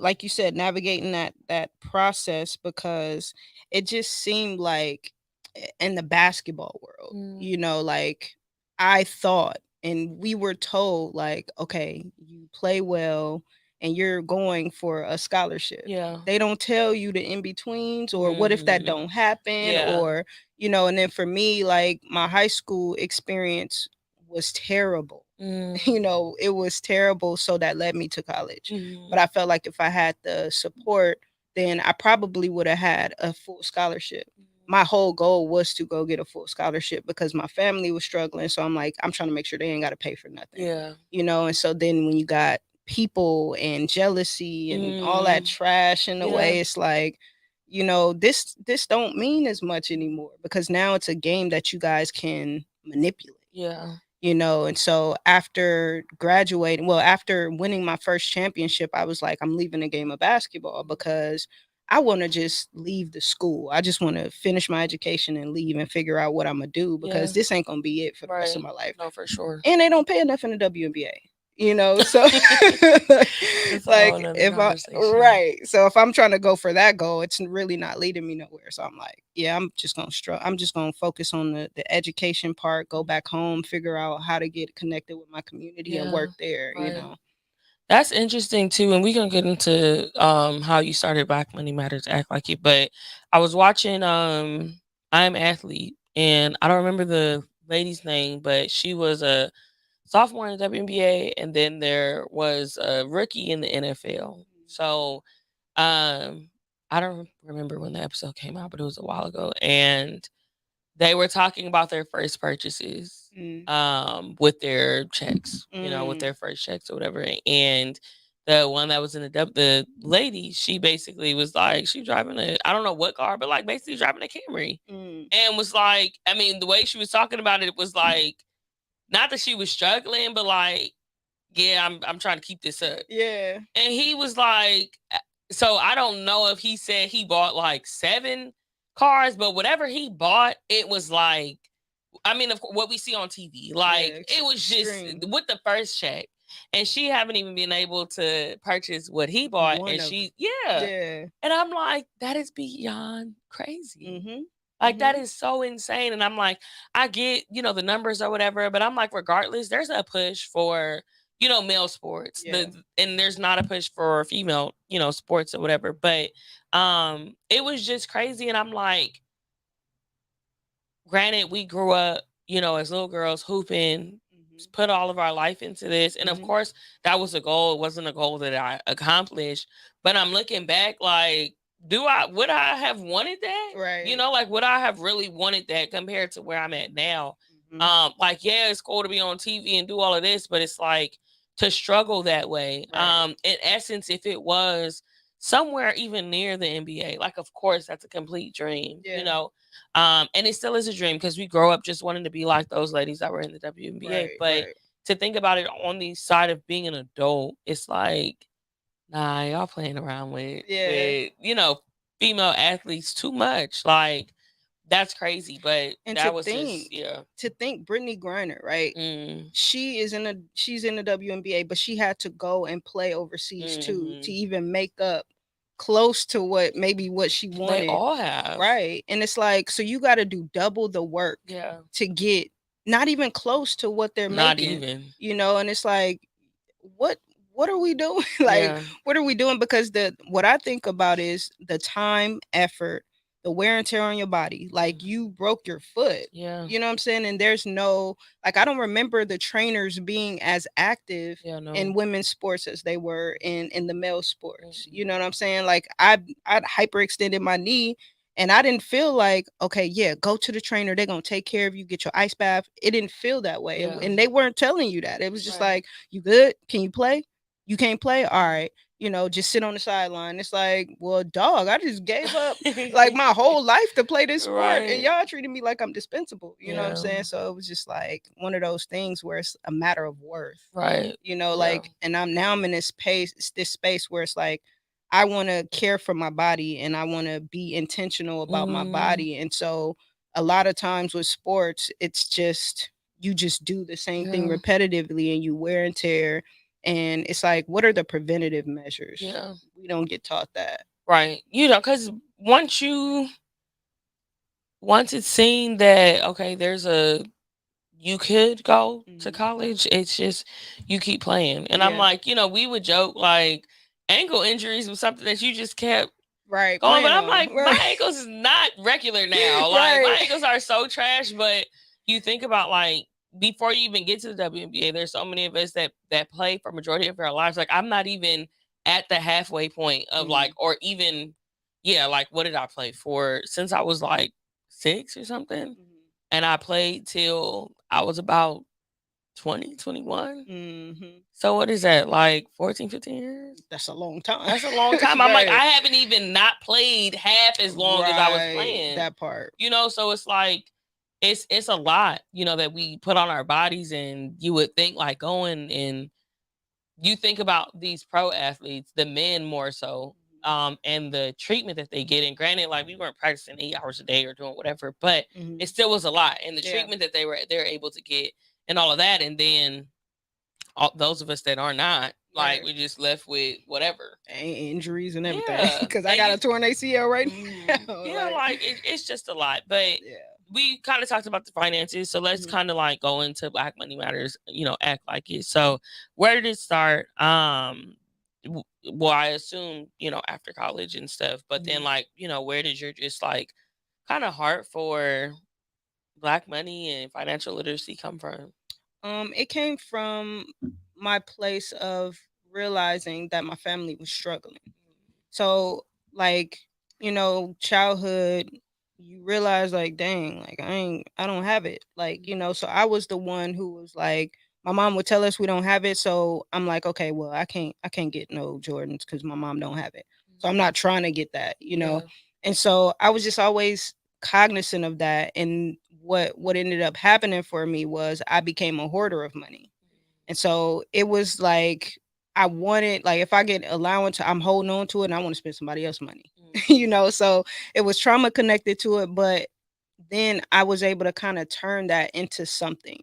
like you said, navigating that process, because it just seemed like in the basketball world, like I thought, and we were told, like, okay, you play well and you're going for a scholarship. They don't tell you the in betweens, or what if that don't happen, or and then for me, like my high school experience was terrible. It was terrible. So that led me to college. But I felt like if I had the support, then I probably would have had a full scholarship. My whole goal was to go get a full scholarship because my family was struggling. So I'm like, I'm trying to make sure they ain't got to pay for nothing. And so then when you got people and jealousy and all that trash in the way, it's like, this don't mean as much anymore, because now it's a game that you guys can manipulate. And so after graduating, well, after winning my first championship, I was like, I'm leaving the game of basketball because I want to just leave the school. I just want to finish my education and leave and figure out what I'm going to do, because this ain't going to be it for the rest of my life. No, for sure. And they don't pay enough in the WNBA. So like if I'm trying to go for that goal, it's really not leading me nowhere. So I'm like, yeah, I'm just gonna focus on the education part, go back home, figure out how to get connected with my community and work there. That's interesting too, and we're gonna get into how you started Black Money Matters Act Like It. But I was watching I'm Athlete, and I don't remember the lady's name, but she was a sophomore in the WNBA, and then there was a rookie in the NFL. So I don't remember when the episode came out, but it was a while ago. And they were talking about their first purchases with their checks, with their first checks or whatever. And the one that was in the lady, she basically was like, she driving I don't know what car, but like basically driving a Camry. And was like, I mean, the way she was talking about it was like, not that she was struggling, but like, yeah, I'm trying to keep this up. Yeah. And he was like, so I don't know if he said he bought like 7 cars, but whatever he bought, it was like, I mean, of course, what we see on TV, like it was just with the first check, and she haven't even been able to purchase what he bought, and and I'm like, that is beyond crazy. Like that is so insane, and I'm like, I get the numbers or whatever, but I'm like, regardless, there's a push for male sports, and there's not a push for female sports or whatever. But it was just crazy, and I'm like, granted, we grew up, as little girls hooping, put all of our life into this. And of course, that was a goal. It wasn't a goal that I accomplished. But I'm looking back like, would I have wanted that? Right. Like, would I have really wanted that compared to where I'm at now? Like, yeah, it's cool to be on TV and do all of this, but it's like to struggle that way. Right. In essence, if it was somewhere even near the NBA, like, of course, that's a complete dream, and it still is a dream because we grow up just wanting to be like those ladies that were in the WNBA. But to think about it on the side of being an adult, it's like, nah, y'all playing around with female athletes too much. Like, that's crazy. But and that to was think, to think Brittany Griner, right? She's in the WNBA, but she had to go and play overseas too to even make up close to what she wanted. They all have. Right. And it's like, so you got to do double the work to get not even close to what they're Not making. even. And it's like, what are we doing? Like, what are we doing? Because what I think about is the time, effort, the wear and tear on your body. Like, you broke your foot. Yeah. You know what I'm saying? And there's no, like, I don't remember the trainers being as active in women's sports as they were in the male sports. You know what I'm saying? Like, I'd hyperextended my knee, and I didn't feel like, okay, yeah, go to the trainer. They're going to take care of you, get your ice bath. It didn't feel that way. And they weren't telling you that. It was just like, you good? Can you play? You can't play? All right. Just sit on the sideline. It's like, well, dog, I just gave up like my whole life to play this sport, and y'all treated me like I'm dispensable. You know what I'm saying? So it was just like one of those things where it's a matter of worth. Right. Like, and I'm in this space where it's like, I want to care for my body and I want to be intentional about my body. And so a lot of times with sports, it's just, you just do the same thing repetitively and you wear and tear. And it's like, what are the preventative measures? Yeah. We don't get taught that. Right. Because once it's seen that, okay, you could go to college, it's just, you keep playing. And I'm like, we would joke like ankle injuries was something that you just kept going. But I'm like, my ankles is not regular now. Like, my ankles are so trash. But you think about, like, before you even get to the WNBA, there's so many of us that play for majority of our lives. Like, I'm not even at the halfway point of like, or even, like, what did I play for since I was like 6 or something? And I played till I was about 20, 21. So what is that, like 14, 15 years? That's a long time. That's a long time. I'm like, I haven't even not played half as long as I was playing. That part. So it's like, it's a lot, that we put on our bodies. And you would think like going, and you think about these pro athletes, the men more so, and the treatment that they get. And granted, like, we weren't practicing 8 hours a day or doing whatever, but it still was a lot. And the treatment that they're able to get and all of that. And then those of us that are not, like, we just left with whatever. Injuries and everything. Because I got a torn ACL right now. Like it's just a lot. But we kind of talked about the finances. So let's kind of like go into Black Money Matters, Act Like It. So where did it start? Well, I assume, after college and stuff. But then, like, where did your just like kind of heart for Black money and financial literacy come from? It came from my place of realizing that my family was struggling. So, like, childhood, you realize like, dang, like I don't have it. Like, so I was the one who was like, my mom would tell us we don't have it. So I'm like, okay, well, I can't get no Jordans because my mom don't have it. So I'm not trying to get that, Yeah. And so I was just always cognizant of that. And what ended up happening for me was I became a hoarder of money. And so it was like I wanted, like, if I get allowance, I'm holding on to it and I want to spend somebody else's money. So it was trauma connected to it, but then I was able to kind of turn that into something,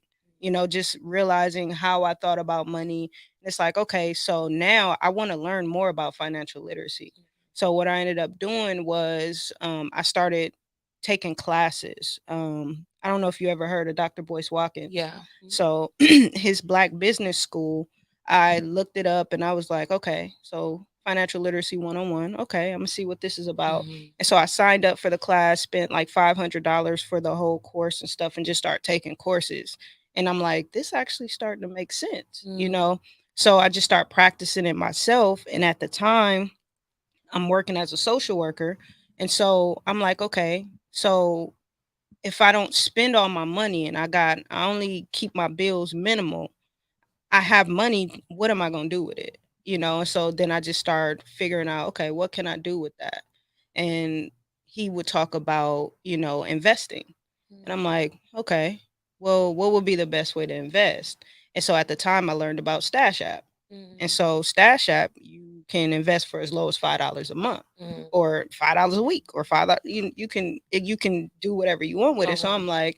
just realizing how I thought about money. It's like, okay, so now I want to learn more about financial literacy. So what I ended up doing was I started taking classes. I don't know if you ever heard of Dr. Boyce Watkins. Yeah. So his Black Business School, I looked it up and I was like, okay, so financial literacy 101. Okay, I'm gonna see what this is about. And so I signed up for the class, spent like $500 for the whole course and stuff, and just start taking courses. And I'm like, this actually starting to make sense. So I just start practicing it myself. And at the time, I'm working as a social worker. And so I'm like, okay, so if I don't spend all my money and I only keep my bills minimal, I have money, what am I going to do with it? And so then I just start figuring out, okay, what can I do with that? And he would talk about, investing. And I'm like, okay, well, what would be the best way to invest? And so at the time I learned about Stash App. And so Stash App, you can invest for as low as $5 a month or $5 a week or $5. You can do whatever you want with it. So I'm like,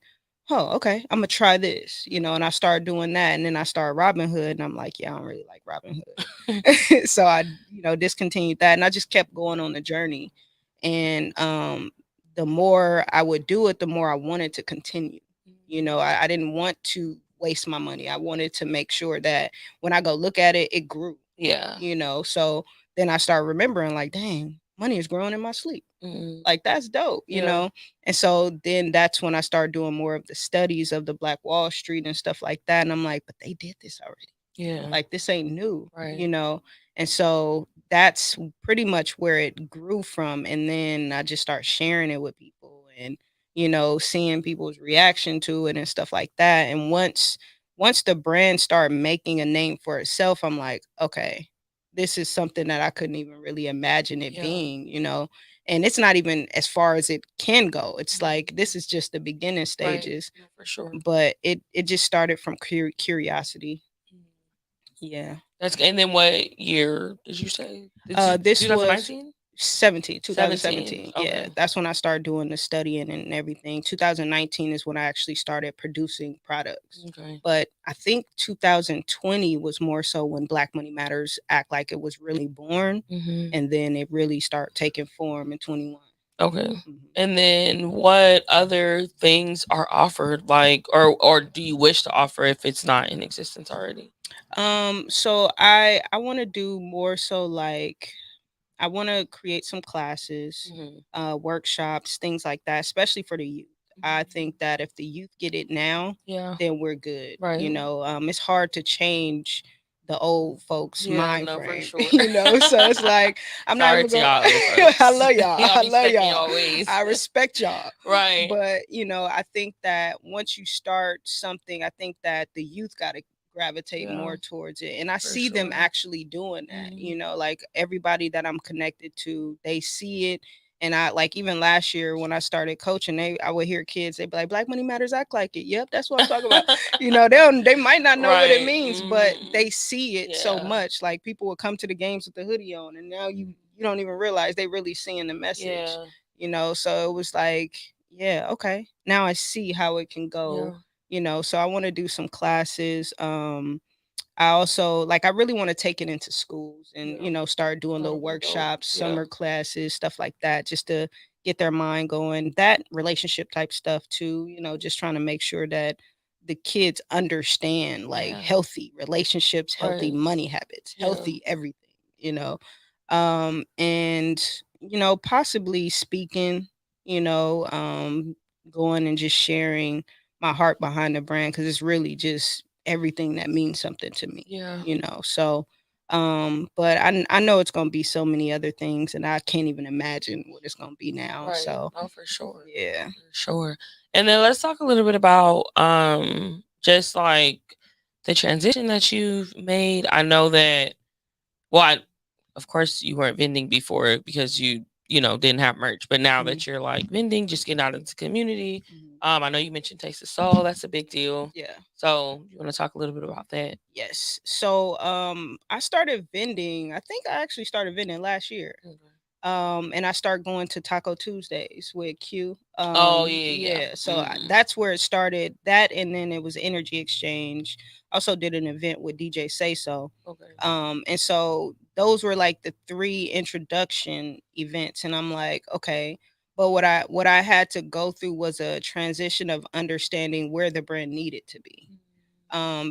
oh, okay, I'm gonna try this, and I started doing that. And then I started Robinhood and I'm like, yeah, I don't really like Robinhood. So I, discontinued that and I just kept going on the journey. And the more I would do it, the more I wanted to continue. I didn't want to waste my money. I wanted to make sure that when I go look at it, it grew. Yeah. So then I started remembering like, dang, money is growing in my sleep. Like that's dope. And so then that's when I started doing more of the studies of the Black Wall Street and stuff like that. And I'm like, but they did this already. Yeah. Like this ain't new, Right. And so that's pretty much where it grew from. And then I just start sharing it with people and, seeing people's reaction to it and stuff like that. And once the brand started making a name for itself, I'm like, okay, this is something that I couldn't even really imagine it being. And it's not even as far as it can go. It's like this is just the beginning stages. Right. For sure. But it just started from curiosity. Yeah. And then what year did you say? This 2019? was 2017. Okay. Yeah, that's when I started doing the studying and everything. 2019 is when I actually started producing products. Okay. But I think 2020 was more so when Black Money Matters act like it was really born, and then it really started taking form in 21. Okay. And then what other things are offered, like, or do you wish to offer if it's not in existence already? So I want to do more so like I want to create some classes, workshops, things like that, especially for the youth. I think that if the youth get it now, then we're good. Right. It's hard to change the old folks' mind no, frame. for sure. So it's like I'm not Sorry even to going. y'all, folks. I love y'all. Y'all I be love stuck in y'all. y'all ways. I respect y'all. Right. But I think that once you start something, I think that the youth got to gravitate more towards it. And I see them actually doing that. Like everybody that I'm connected to, they see it. And I like even last year when I started coaching, I would hear kids, they'd be like, Black Money Matters act like it. Yep, that's what I'm talking about. They might not know what it means, but they see it so much. Like people would come to the games with the hoodie on, and now you don't even realize they really seeing the message. So it was like, yeah, okay. Now I see how it can go. So I want to do some classes. I also I really want to take it into schools and start doing little workshops, summer classes, stuff like that, just to get their mind going. That relationship type stuff too, just trying to make sure that the kids understand healthy relationships, healthy money habits, healthy everything. And possibly speaking, going and just sharing my heart behind the brand, because it's really just everything that means something to me. So But I know it's gonna be so many other things, and I can't even imagine what it's gonna be now. Right. So Oh, for sure. yeah. For sure. And then let's talk a little bit about just like the transition that you've made. I know that of course you weren't vending before because you didn't have merch, but now that you're like vending, just getting out into the community. I know you mentioned Taste of Soul. That's a big deal. Yeah. So you want to talk a little bit about that? Yes. So I started vending. I think I actually started vending last year. And I started going to Taco Tuesdays with Q. Oh, yeah. So that's where it started. That, and then it was Energy Exchange. Also did an event with DJ Say So. Okay. And so those were like the 3 introduction events, and I'm like, okay. But what I had to go through was a transition of understanding where the brand needed to be.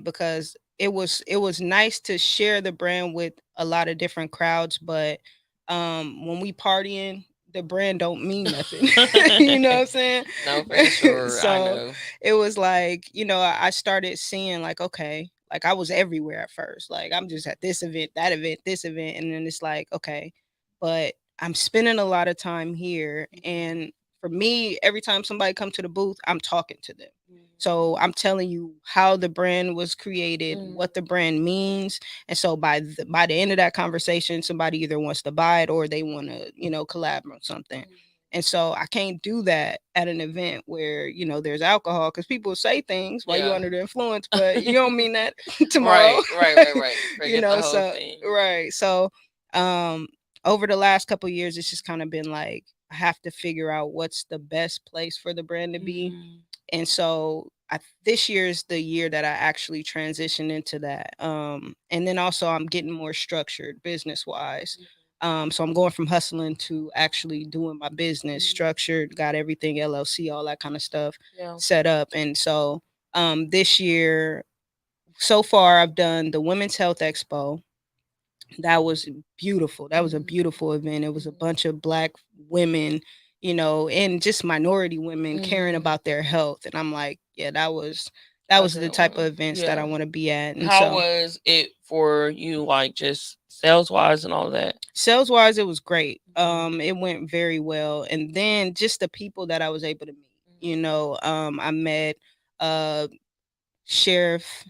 Because it was nice to share the brand with a lot of different crowds, but when we partying, the brand don't mean nothing. You know what I'm saying? No, for sure. So I know. it was like, I started seeing like, okay, like I was everywhere at first. Like I'm just at this event, that event, this event. And then it's like, okay, but I'm spending a lot of time here. And for me, every time somebody come to the booth, I'm talking to them. So I'm telling you how the brand was created, what the brand means. And so by the end of that conversation, somebody either wants to buy it or they want to, collab on something. And so I can't do that at an event where, there's alcohol, because people say things while you're under the influence, but you don't mean that tomorrow. Right. Forget the whole so thing. right. So over the last couple of years, it's just kind of been like, I have to figure out what's the best place for the brand to be. And so this year is the year that I actually transitioned into that. And then also I'm getting more structured business wise. So I'm going from hustling to actually doing my business, structured, got everything LLC, all that kind of stuff set up. And so this year, so far, I've done the Women's Health Expo. That was beautiful. That was a beautiful event. It was a bunch of Black women, and just minority women caring about their health. And I'm like, yeah, that was the type of events that I want to be at. And how was it for you, like just sales wise and all that? Sales wise, it was great. It went very well. And then just the people that I was able to meet, I met Sheriff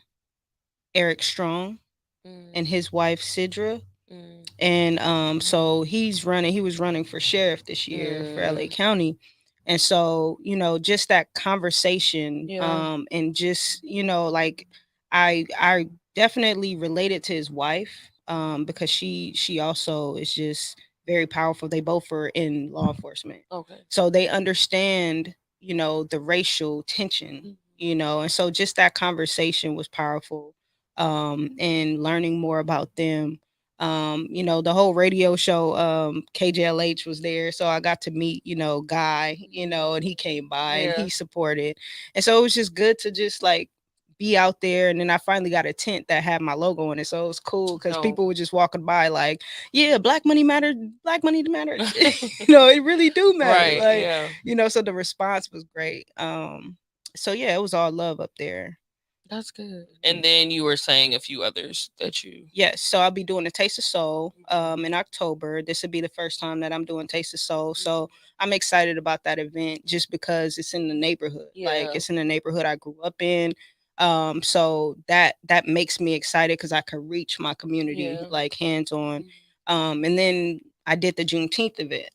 Eric Strong and his wife Sidra. And so he was running for sheriff this year for LA County. And so, just that conversation, and just, like I definitely related to his wife, because she also is just very powerful. They both are in law enforcement. Okay. So they understand, the racial tension, and so just that conversation was powerful. And learning more about them. The whole radio show, KJLH was there. So I got to meet, Guy, and he came by and he supported. And so it was just good to just like be out there. And then I finally got a tent that had my logo on it. So it was cool because people were just walking by like, yeah, Black money matters. Black money matters. It really do matter. Like, so the response was great. So yeah, it was all love up there. That's good. And then you were saying a few others that you... Yes. So I'll be doing a Taste of Soul in October. This will be the first time that I'm doing Taste of Soul. So I'm excited about that event just because it's in the neighborhood. Like it's in the neighborhood I grew up in. So that makes me excited because I can reach my community like hands on. And then I did the Juneteenth event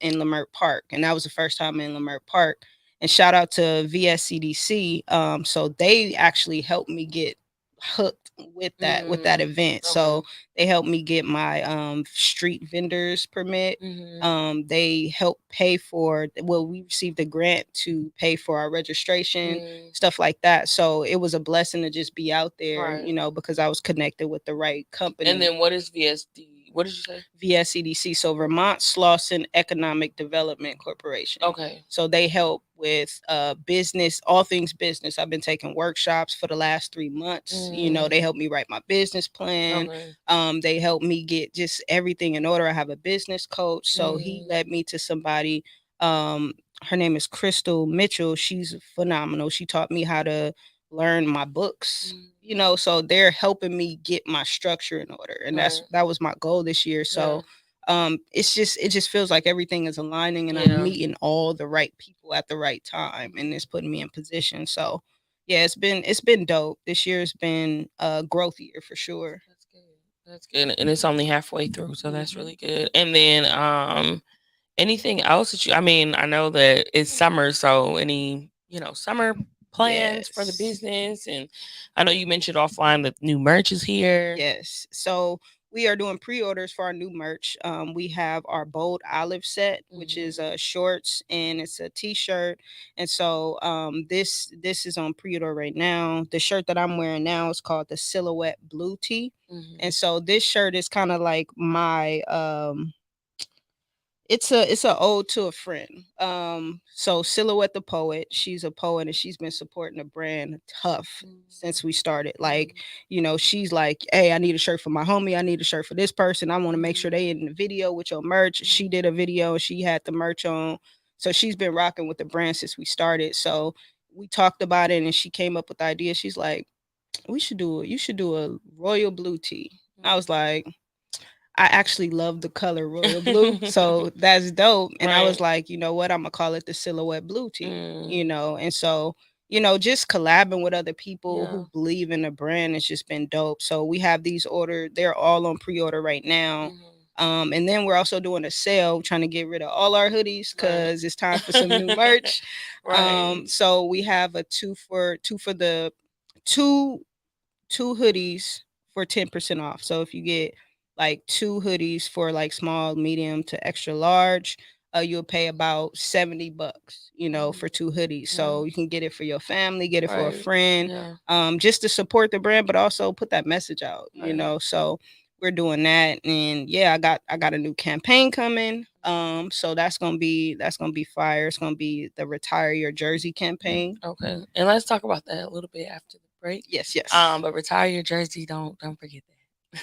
in Leimert Park, and that was the first time in Leimert Park. And shout out to VSCDC. So they actually helped me get hooked with that event. Okay. So they helped me get my street vendors permit. They helped pay for, we received a grant to pay for our registration, stuff like that. So it was a blessing to just be out there, because I was connected with the right company. And then what is VSD? What did you say? VSCDC, so Vermont Slauson Economic Development Corporation. Okay. So they help with business, all things business. I've been taking workshops for the last 3 months. They help me write my business plan. Okay. They help me get just everything in order. I have a business coach. So he led me to somebody. Her name is Crystal Mitchell. She's phenomenal. She taught me how to learn my books, you know, so they're helping me get my structure in order. And that was my goal this year. So it just feels like everything is aligning and I'm meeting all the right people at the right time and it's putting me in position. So yeah, it's been dope. This year's been a growth year for sure. That's good. And it's only halfway through, so that's really good. And then anything else that I mean, I know that it's summer, so any, summer plans for the business? And I know you mentioned offline that new merch is here. Yes. So we are doing pre-orders for our new merch. We have our bold olive set, which is shorts and it's a t-shirt. And so this is on pre-order right now. The shirt that I'm wearing now is called the Silhouette Blue Tee. And so this shirt is kind of like my it's a ode to a friend. So Silhouette the poet, she's a poet and she's been supporting the brand tough since we started. Like, she's like, hey, I need a shirt for my homie, I need a shirt for this person, I want to make sure they in the video with your merch. She did a video, she had the merch on. So she's been rocking with the brand since we started. So we talked about it and she came up with the idea. She's like, you should do a royal blue tee. I was like, I actually love the color royal blue. So that's dope. And I was like, you know what? I'm gonna call it the Silhouette Blue Tee, and so, just collabing with other people who believe in the brand has just been dope. So we have these ordered, they're all on pre-order right now. And then we're also doing a sale, trying to get rid of all our hoodies because it's time for some new merch. So we have a two hoodies for 10% off. So if you get like 2 hoodies for like small, medium to extra large, you'll pay about $70, for 2 hoodies. So you can get it for your family, get it for a friend, just to support the brand, but also put that message out, So we're doing that. And yeah, I got a new campaign coming. So that's gonna be fire. It's gonna be the Retire Your Jersey campaign. Okay. And let's talk about that a little bit after the break. Yes, yes. But retire your jersey, don't forget that.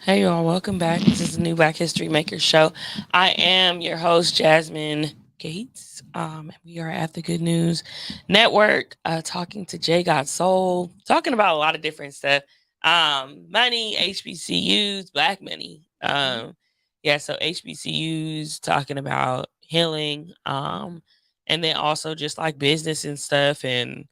Hey y'all, welcome back. This is the New Black History Makers Show. I am your host, Jasmine Gates. And we are at the Good News Network, talking to J God Soul, talking about a lot of different stuff. Money, HBCUs, black money. So HBCUs talking about healing, and then also just like business and stuff and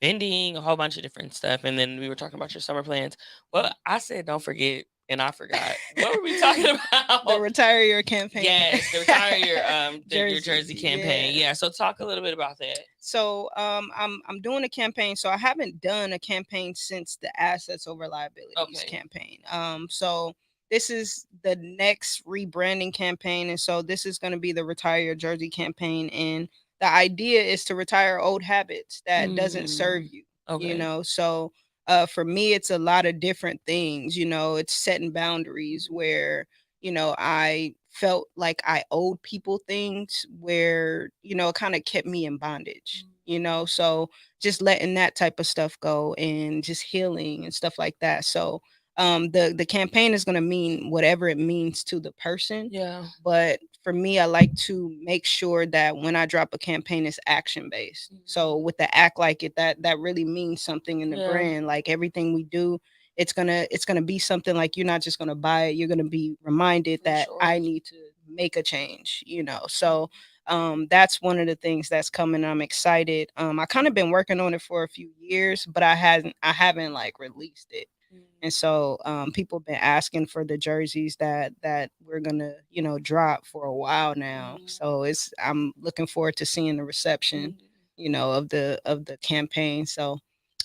vending, a whole bunch of different stuff. And then we were talking about your summer plans. Well, I said don't forget, and I forgot. What were we talking about? The Retire Your campaign. Yes, the Retire Your your Jersey, Jersey campaign. Yeah. So talk a little bit about that. So I'm doing a campaign. So I haven't done a campaign since the Assets Over Liabilities campaign. So this is the next rebranding campaign, and so this is going to be the Retire Your Jersey campaign. And the idea is to retire old habits that doesn't serve you. You know, so for me, it's a lot of different things. You know, it's setting boundaries where, you know, I felt like I owed people things where, you know, it kind of kept me in bondage, you know, so just letting that type of stuff go and just healing and stuff like that. So the campaign is going to mean whatever it means to the person. Yeah. But for me, I like to make sure that when I drop a campaign, it's action based. So with the act like it, that really means something in the brand. Like everything we do, it's gonna be something like you're not just gonna buy it. You're gonna be reminded that I need to make a change. You know, so that's one of the things that's coming. I'm excited. I kind of been working on it for a few years, but I haven't like released it. And so people have been asking for the jerseys that we're gonna, you know, drop for a while now. So I'm looking forward to seeing the reception, you know, of the campaign. So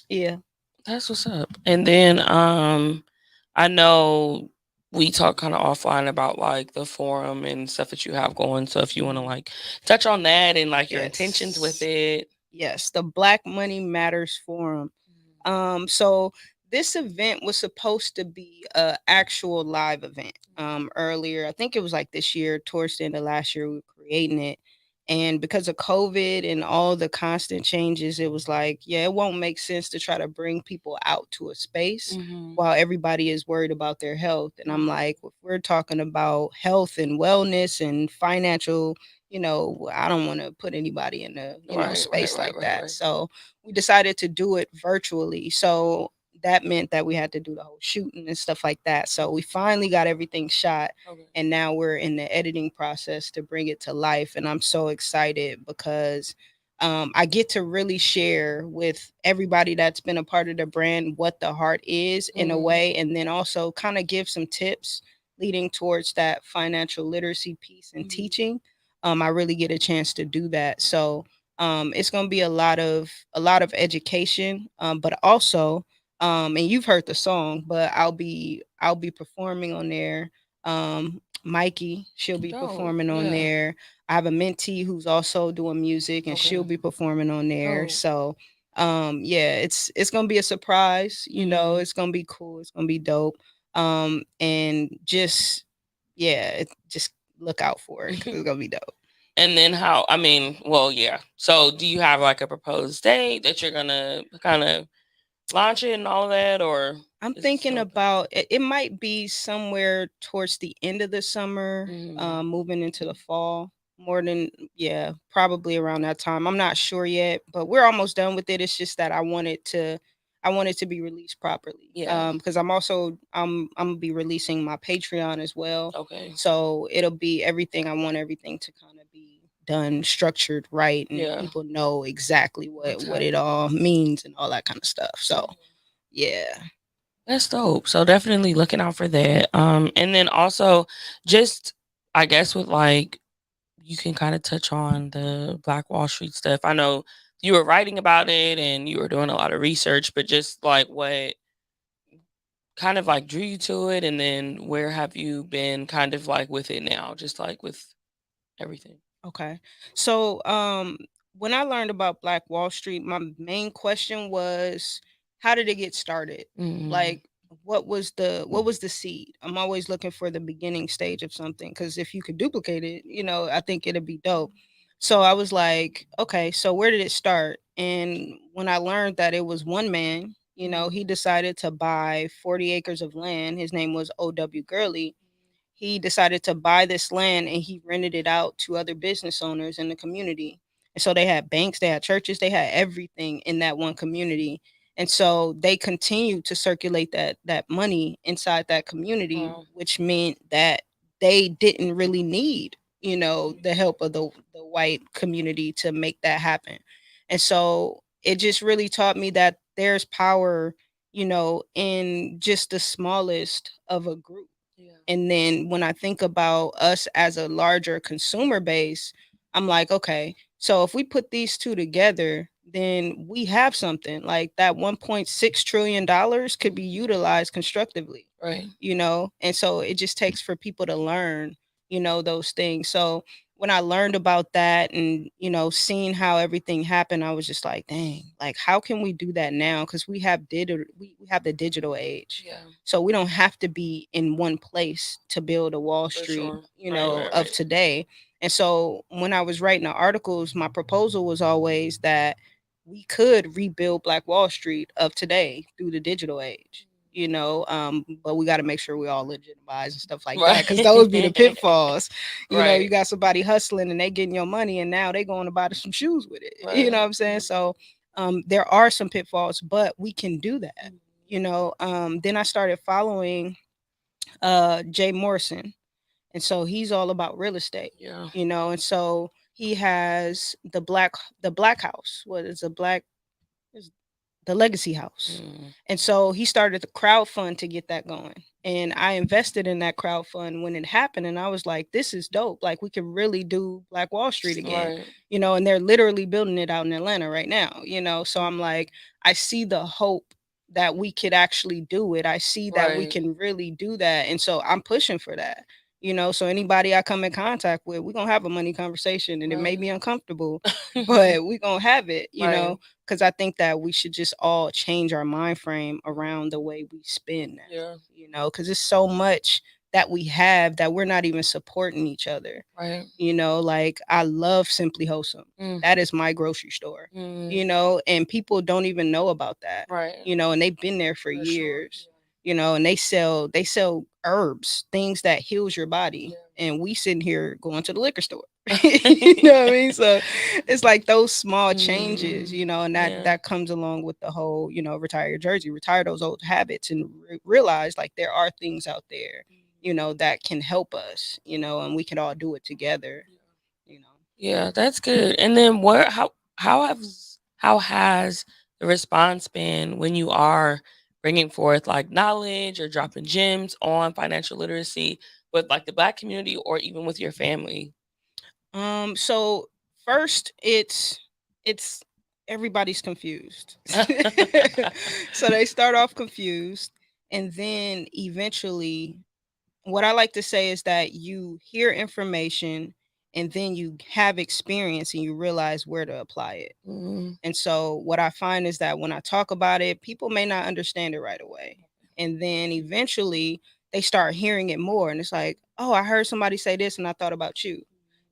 yeah. That's what's up. And then I know we talk kind of offline about like the forum and stuff that you have going. So if you want to like touch on that and like your intentions with it. Yes, the Black Money Matters Forum. So this event was supposed to be a actual live event. Earlier, I think it was like this year, towards the end of last year, we were creating it. And because of COVID and all the constant changes, it was like, yeah, it won't make sense to try to bring people out to a space while everybody is worried about their health. And I'm like, if we're talking about health and wellness and financial, you know, I don't want to put anybody in a space like that. So we decided to do it virtually. So that meant that we had to do the whole shooting and stuff like that. So we finally got everything shot, and now we're in the editing process to bring it to life. And I'm so excited because I get to really share with everybody that's been a part of the brand what the heart is in a way, and then also kind of give some tips leading towards that financial literacy piece and teaching. I really get a chance to do that. So it's going to be a lot of education, but also and you've heard the song, but I'll be performing on there. Mikey, she'll be performing on there. I have a mentee who's also doing music, and she'll be performing on there. So yeah, it's gonna be a surprise. You know, it's gonna be cool. It's gonna be dope. And just just look out for it. It's gonna be dope. And then so do you have like a proposed date that you're gonna kind of launch it and all that, or I'm thinking about it might be somewhere towards the end of the summer, moving into the fall. More than probably around that time. I'm not sure yet, but we're almost done with it. It's just that I want it to be released properly. Because I'm gonna be releasing my Patreon as well. Okay. So it'll be everything. I want everything to kind of be done, structured right, and people know exactly what it all means and all that kind of stuff. So yeah. That's dope. So definitely looking out for that. And then also just I guess with like you can kind of touch on the Black Wall Street stuff. I know you were writing about it and you were doing a lot of research, but just like what kind of like drew you to it, and then where have you been kind of like with it now, just like with everything. Okay. So when I learned about Black Wall Street, my main question was, how did it get started? Like what was the seed? I'm always looking for the beginning stage of something, because if you could duplicate it, you know, I think it'd be dope. So I was like, okay, so where did it start? And when I learned that it was one man You know, he decided to buy 40 acres of land. His name was O.W. Gurley. He decided to buy this land and he rented it out to other business owners in the community. And so they had banks, they had churches, they had everything in that one community. And so they continued to circulate that money inside that community, which meant that they didn't really need, you know, the help of the white community to make that happen. And so it just really taught me that there's power, you know, in just the smallest of a group. And then when I think about us as a larger consumer base, I'm like, okay, so if we put these two together, then we have something like that. $1.6 trillion could be utilized constructively, Right. you know? And so it just takes for people to learn, you know, those things. So when I learned about that and, you know, seeing how everything happened, I was just like, dang, like, how can we do that now? Because we have we have the digital age. Yeah. So we don't have to be in one place to build a Wall For Street, sure. you Right, know, right, of right. today. And so when I was writing the articles, my proposal was always that we could rebuild Black Wall Street of today through the digital age, you know, but we got to make sure we all legitimize and stuff like that, because those be the pitfalls. You know, you Right. got somebody hustling and they getting your money and now they going to buy some shoes with it. You know Right. what I'm saying? So there are some pitfalls, but we can do that. You know, then I started following Jay Morrison, and so he's all about real estate. Yeah. You know, and so he has the black house. What is a black? The Legacy House. And so he started the crowd fund to get that going. And I invested in that crowd fund when it happened. And I was like, this is dope. Like, we can really do Black Wall Street again, Right. you know, and they're literally building it out in Atlanta right now, you know. So I'm like, I see the hope that we could actually do it. I see that we Right. can really do that. And so I'm pushing for that. You know, so anybody I come in contact with, we're gonna have a money conversation and it may Right. be uncomfortable, but we're gonna have it, you Right. know, because I think that we should just all change our mind frame around the way we spend now. Yeah. You know, because it's so much that we have that we're not even supporting each other. Right. You know, like, I love Simply Wholesome. That is my grocery store. You know, and people don't even know about that. Right. You know, and they've been there for For sure. years. You know, and they sell herbs, things that heals your body. And we sitting here going to the liquor store. You know what I mean? So it's like those small changes, you know, and Yeah. that comes along with the whole, you know, retire your jersey, retire those old habits, and realize like there are things out there, you know, that can help us, you know, and we can all do it together, you know. Yeah, that's good. And then how has the response been when you are bringing forth like knowledge or dropping gems on financial literacy with like the Black community or even with your family? So first it's everybody's confused. So they start off confused, and then eventually, what I like to say is that you hear information and then you have experience and you realize where to apply it. Mhm. And so what I find is that when I talk about it, people may not understand it right away. And then eventually they start hearing it more and it's like, "Oh, I heard somebody say this and I thought about you."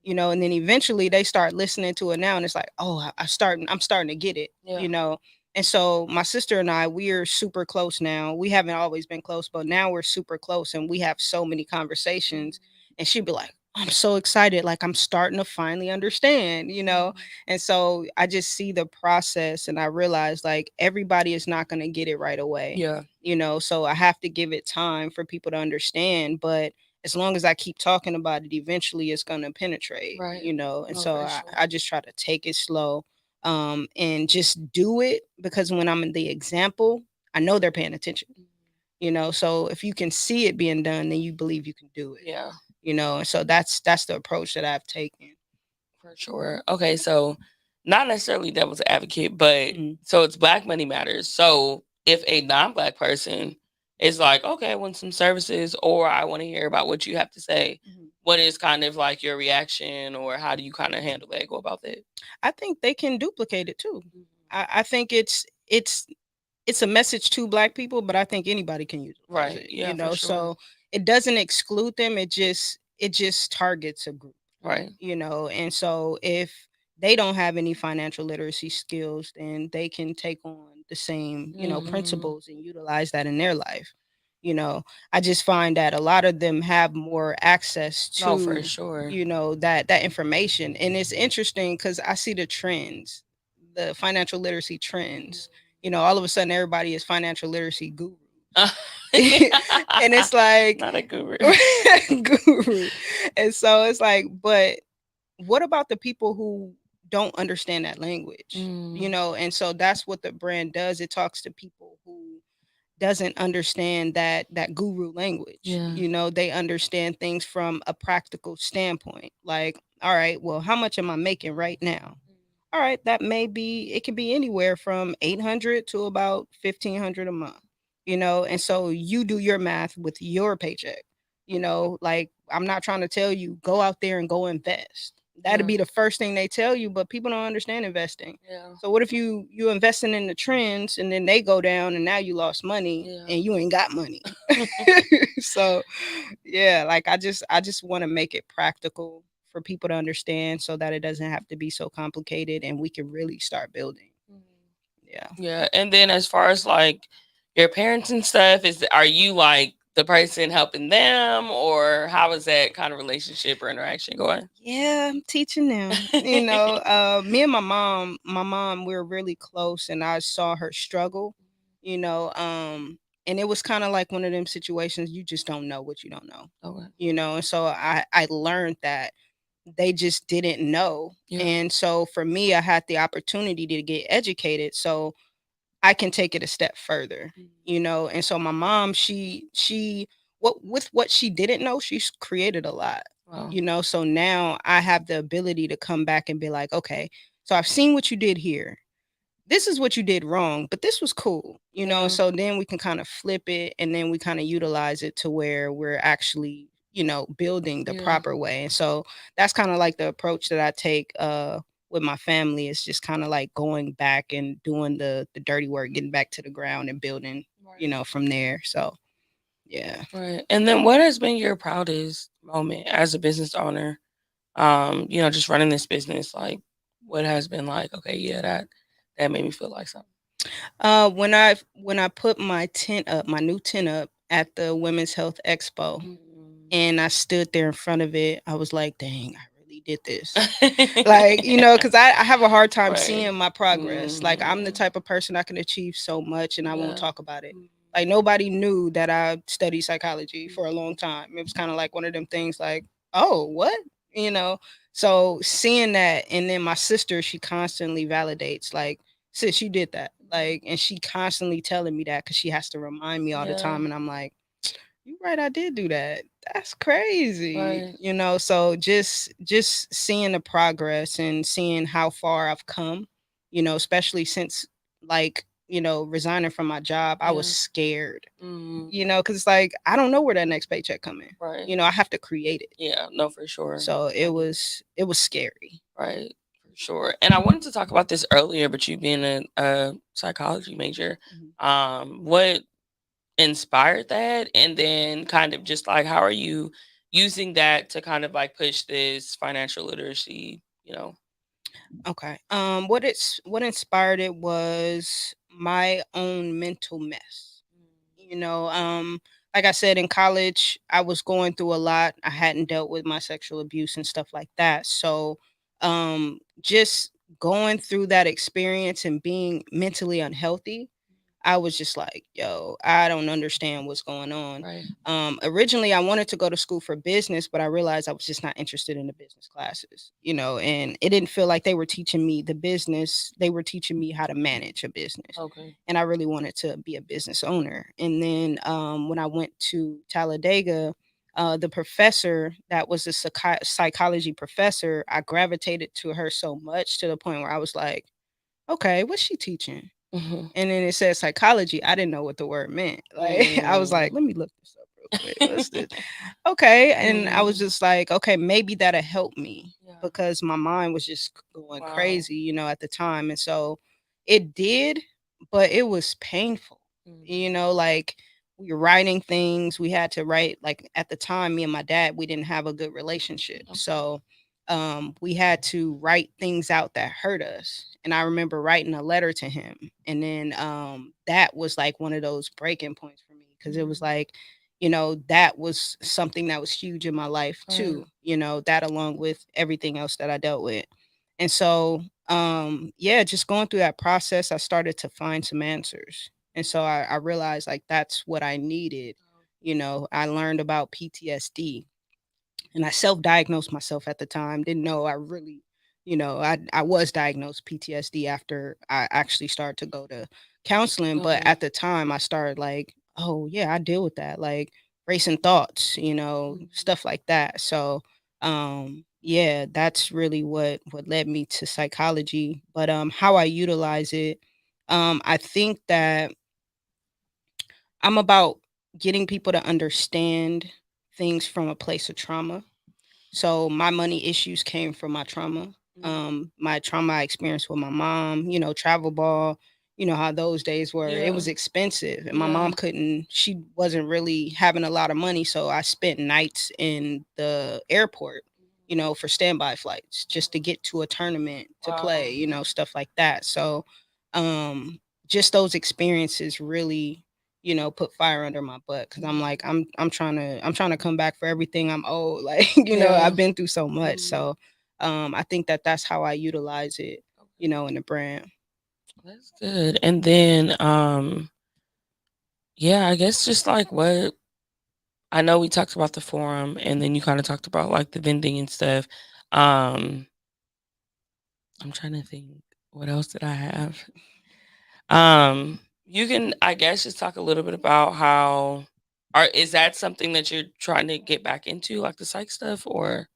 You know, and then eventually they start listening to it now and it's like, "Oh, I'm starting to get it." Yeah. You know. And so my sister and I, we're super close now. We haven't always been close, but now we're super close and we have so many conversations. And she'd be like, "I'm so excited. Like, I'm starting to finally understand," you know? And so I just see the process and I realize like everybody is not going to get it right away. Yeah. You know, so I have to give it time for people to understand. But as long as I keep talking about it, eventually it's going to penetrate, Right. you know? And No, so for I, sure. I just try to take it slow, and just do it, because when I'm in the example, I know they're paying attention, you know? So if you can see it being done, then you believe you can do it, Yeah, you know? And so that's the approach that I've taken. for sure. Okay, so not necessarily devil's advocate, but Mhm. so it's Black Money Matters. So if a non-Black person is like, okay, I want some services, or I want to hear about what you have to say, Mhm. what is kind of like your reaction, or how do you kind of handle that? Go about that? I think they can duplicate it too. I think it's a message to Black people, but I think anybody can utilize Right. it, you Yeah, for know? sure. So it doesn't exclude them. It just targets a group, Right. you know? And so if they don't have any financial literacy skills, then they can take on the same, you know, Mhm. principles and utilize that in their life. You know, I just find that a lot of them have more access No, for to, sure. you know, that information. And it's interesting because I see the trends, the financial literacy trends. You know, all of a sudden everybody is financial literacy gurus. And it's like Not a guru. guru. And so it's like, but what about the people who don't understand that language? You Mm. know, and so that's what the brand does. It talks to people who doesn't understand that guru language. Yeah. You know, they understand things from a practical standpoint. Like, all right, well, how much am I making right now? All right, that may be, it could be anywhere from 800 to about 1500 a month, you know, and so you do your math with your paycheck, you know, like I'm not trying to tell you go out there and go invest. That'd Yeah. be the first thing they tell you, but people don't understand investing. Yeah. So what if you investing in the trends and then they go down and now you lost money Yeah. and you ain't got money? So yeah, like I just want to make it practical for people to understand so that it doesn't have to be so complicated and we can really start building. Yeah. Yeah. And then as far as like your parents and stuff, are you like the person helping them, or how is that kind of relationship or interaction going? Yeah, I'm teaching them. You know, me and my mom, we're really close and I saw her struggle, you know, and it was kind of like one of them situations you just don't know what you don't know. Okay. You know, and so I learned that they just didn't know. Yeah. And so for me, I had the opportunity to get educated so I can take it a step further, you know. And so my mom, she what with what she didn't know, she's created a lot, Wow. you know. So now I have the ability to come back and be like, okay, so I've seen what you did here. This is what you did wrong, but this was cool, you know. Yeah. So then we can kind of flip it and then we kind of utilize it to where we're actually, you know, building the Yeah. proper way. And so that's kind of like the approach that I take with my family, is just kind of like going back and doing the dirty work, getting back to the ground and building, you Right. know, from there. So yeah. Right. And then what has been your proudest moment as a business owner? You know, just running this business, like what has been like, okay, yeah, that made me feel like something. When I put my tent up, my new tent up at the Women's Health Expo, and I stood there in front of it, I was like, dang, I really did this. Like, you know, because I have a hard time Right. seeing my progress. Like, I'm the Mhm. type of person I can achieve so much and I won't Yeah. talk about it. Mhm. Like, nobody knew that I studied psychology for a long time. It was kind of like one of them things like, oh, what? You know? So seeing that, and then my sister, she constantly validates, like, sis, you did that. Like, and she constantly telling me that because she has to remind me all the Yeah. time. And I'm like, you're right, I did do that. That's crazy. Right. You know, so just seeing the progress and seeing how far I've come, you know, especially since, like, you know, resigning from my job, I was Yeah. scared. Mhm. You know, because it's like I don't know where that next paycheck coming. Right. You know, I have to create it. Yeah, no, for sure. So I it get was scary. right, for sure. And I wanted to talk about this earlier, but you being a psychology major, what inspired that? And then kind of just like, how are you using that to kind of like push this financial literacy, you know? Okay. What inspired it was my own mental mess. You know, like I said, in college, I was going through a lot. I hadn't dealt with my sexual abuse and stuff like that. So, just going through that experience and being mentally unhealthy, I was just like, yo, I don't understand what's going on. Right. Originally, I wanted to go to school for business, but I realized I was just not interested in the business classes, you know, and it didn't feel like they were teaching me the business. They were teaching me how to manage a business. Okay. And I really wanted to be a business owner. And then when I went to Talladega, the professor that was a psychology professor, I gravitated to her so much to the point where I was like, okay, what's she teaching? Hmm. And then it said psychology. I didn't know what the word meant. Like I was like, let me look this up real quick. What's this? Okay. And I was just like, okay, maybe that'll help me Yeah. because my mind was just going Wow. crazy, you know, at the time. And so it did, but it was painful. You know, like we were writing things. We had to write, like at the time, me and my dad, we didn't have a good relationship. Okay. So we had to write things out that hurt us. And I remember writing a letter to him. And then that was like one of those breaking points for me, because it was like, that was something that was huge in my life too, that along with everything else that I dealt with. And so, yeah, just going through that process, I started to find some answers. And so I realized like that's what I needed. I learned about PTSD, and I self-diagnosed myself at the time. Didn't know I really, I was diagnosed PTSD after I actually started to go to counseling. But at the time, I started like, oh yeah, I deal with that, like racing thoughts, stuff like that. So, yeah, that's really what led me to psychology. But how I utilize it, I think that I'm about getting people to understand things from a place of trauma. So my money issues came from my trauma. My trauma I experienced with my mom, travel ball, how those days were. It was expensive, and my mom she wasn't really having a lot of money. So I spent nights in the airport, for standby flights just to get to a tournament to play, stuff like that. So just those experiences really, put fire under my butt, because I'm like, I'm trying to come back for everything I'm owed. Like, I've been through so much. So I think that that's how I utilize it, in the brand. That's good. And then yeah, I guess just like what I know we talked about the forum, and then you kind of talked about like the vending and stuff. I'm trying to think, what else did I have? You can, I guess, just talk a little bit about how, or is that something that you're trying to get back into, like the psych stuff, or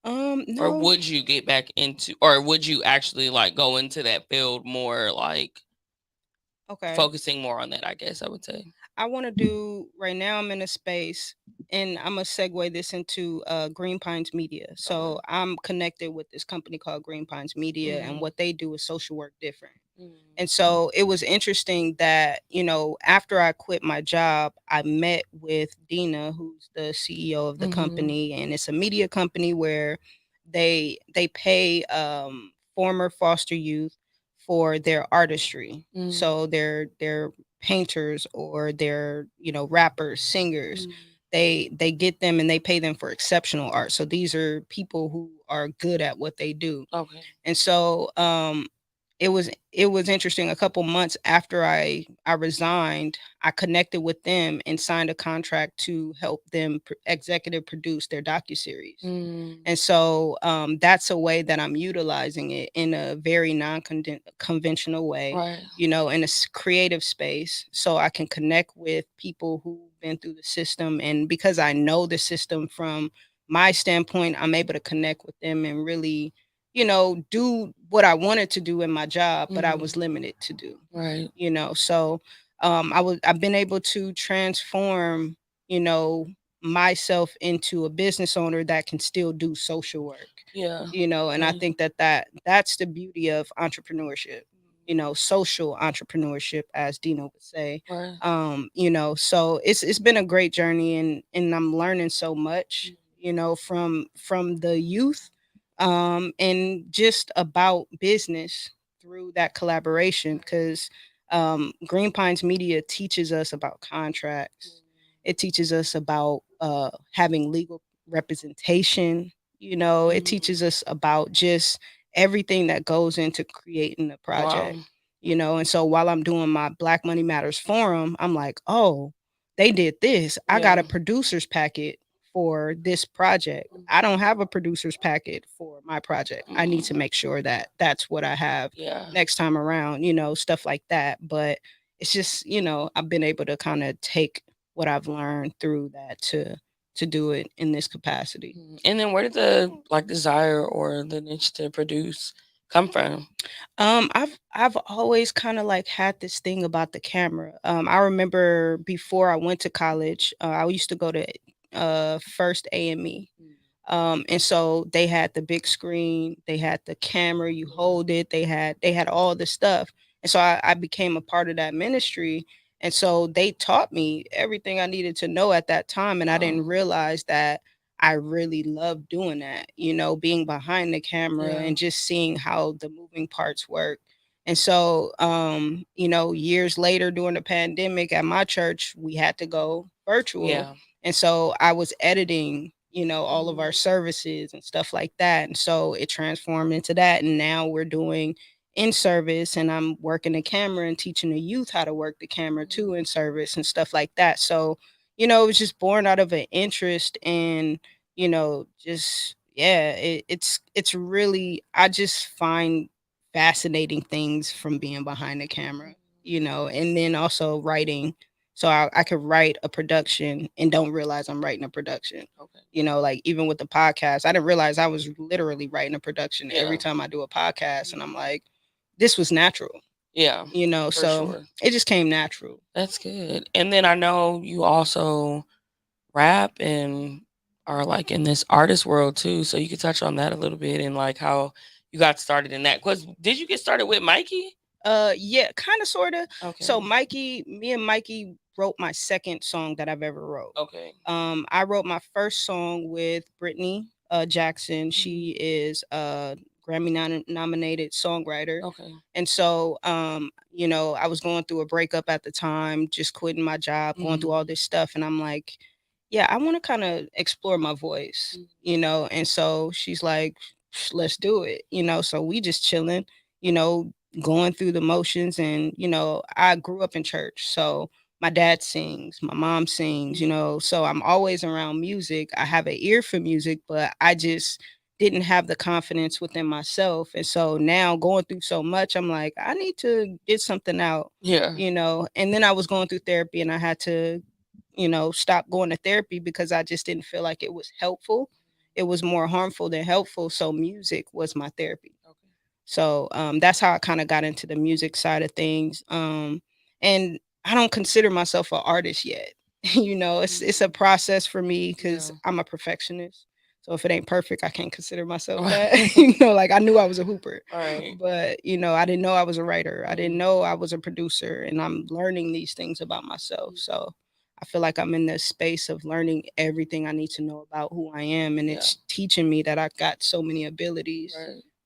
No. would you get back into, or would you actually like go into that field more, like Okay. focusing more on that? I guess I would say. I want to do right now. I'm in a space, and I'm gonna segue this into Green Pines Media. So I'm connected with this company called Green Pines Media, and what they do is social work different. And so it was interesting that, after I quit my job, I met with Dina, who's the CEO of the company, and it's a media company where they pay former foster youth for their artistry. So they're painters, or they're, rappers, singers. They get them and they pay them for exceptional art. So these are people who are good at what they do. Okay. And so it was interesting. A couple months after I resigned, I connected with them and signed a contract to help them executive produce their docuseries. And so that's a way that I'm utilizing it in a very non-conventional way, Right. in a creative space, so I can connect with people who've been through the system. And because I know the system from my standpoint, I'm able to connect with them and really, do what I wanted to do in my job, but I was limited to do. Right. So I've been able to transform, myself into a business owner that can still do social work. Yeah. And I think that's the beauty of entrepreneurship, social entrepreneurship, as Dino would say. Right. So it's been a great journey, and I'm learning so much, from the youth, and just about business through that collaboration, because Green Pines Media teaches us about contracts. It teaches us about having legal representation. It teaches us about just everything that goes into creating a project. Wow. And so while I'm doing my Black Money Matters forum, I'm like, oh, they did this. I got a producer's packet for this project. I don't have a producer's packet for my project. I need to make sure that that's what I have next time around, stuff like that. But it's just, I've been able to kind of take what I've learned through that to do it in this capacity. And then where did the like desire or the niche to produce come from? I've always kind of like had this thing about the camera. I remember before I went to college, I used to go to First AME. And so they had the big screen, they had the camera, you hold it, they had all the stuff. And so I became a part of that ministry. And so they taught me everything I needed to know at that time. And I didn't realize that I really love doing that, being behind the camera and just seeing how the moving parts work. And so, years later during the pandemic at my church, we had to go virtual. Yeah. And so I was editing, all of our services and stuff like that. And so it transformed into that. And now we're doing in service, and I'm working the camera and teaching the youth how to work the camera too in service and stuff like that. So, it was just born out of an interest and, just yeah, it's really, I just find fascinating things from being behind the camera, and then also writing. So I could write a production and don't realize I'm writing a production. Okay. Like even with the podcast, I didn't realize I was literally writing a production every Yeah. time I do a podcast. And I'm like, this was natural, Yeah. For so sure. it just came natural. That's good. And then I know you also rap and are like in this artist world too. So you could touch on that a little bit and like how you got started in that. Cause did you get started with Mikey? Yeah, kind of, sort of. Okay. So me and Mikey wrote my second song that I've ever wrote. Okay. I wrote my first song with Brittany Jackson. She is a Grammy nominated songwriter. Okay. And so, I was going through a breakup at the time, just quitting my job, going through all this stuff. And I'm like, yeah, I want to kind of explore my voice, And so she's like, let's do it, So we just chilling, going through the motions. And, I grew up in church. So my dad sings, my mom sings, so I'm always around music. I have an ear for music, but I just didn't have the confidence within myself. And so now going through so much, I'm like, I need to get something out. Yeah. And then I was going through therapy and I had to, stop going to therapy because I just didn't feel like it was helpful. It was more harmful than helpful. So music was my therapy. Okay. So that's how I kind of got into the music side of things. And I don't consider myself an artist yet. It's a process for me because I'm a perfectionist. So if it ain't perfect, I can't consider myself that. Like I knew I was a hooper, Right. but I didn't know I was a writer. I didn't know I was a producer, and I'm learning these things about myself. So I feel like I'm in this space of learning everything I need to know about who I am, and it's teaching me that I've got so many abilities,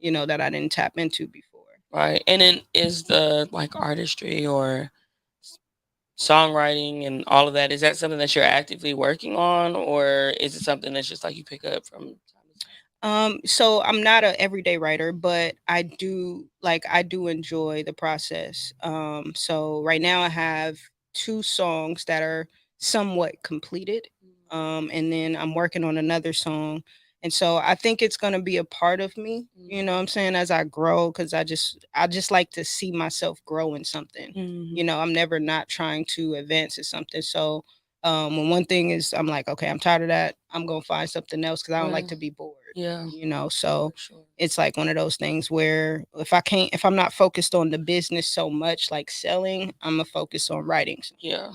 that I didn't tap into before. Right. And then is the like artistry or songwriting and all of that, is that something that you're actively working on, or is it something that's just like you pick up from time to time? So I'm not a everyday writer, but I do enjoy the process. So right now I have 2 songs that are somewhat completed. And then I'm working on another song. And so I think it's going to be a part of me, what I'm saying, as I grow, cuz I just like to see myself grow in something. I'm never not trying to advance in something. So when one thing is, I'm like, okay, I'm tired of that. I'm going to find something else cuz I don't like to be bored. Yeah. So Sure. it's like one of those things where if I'm not focused on the business so much, like selling, I'm gonna focus on writing. Yeah.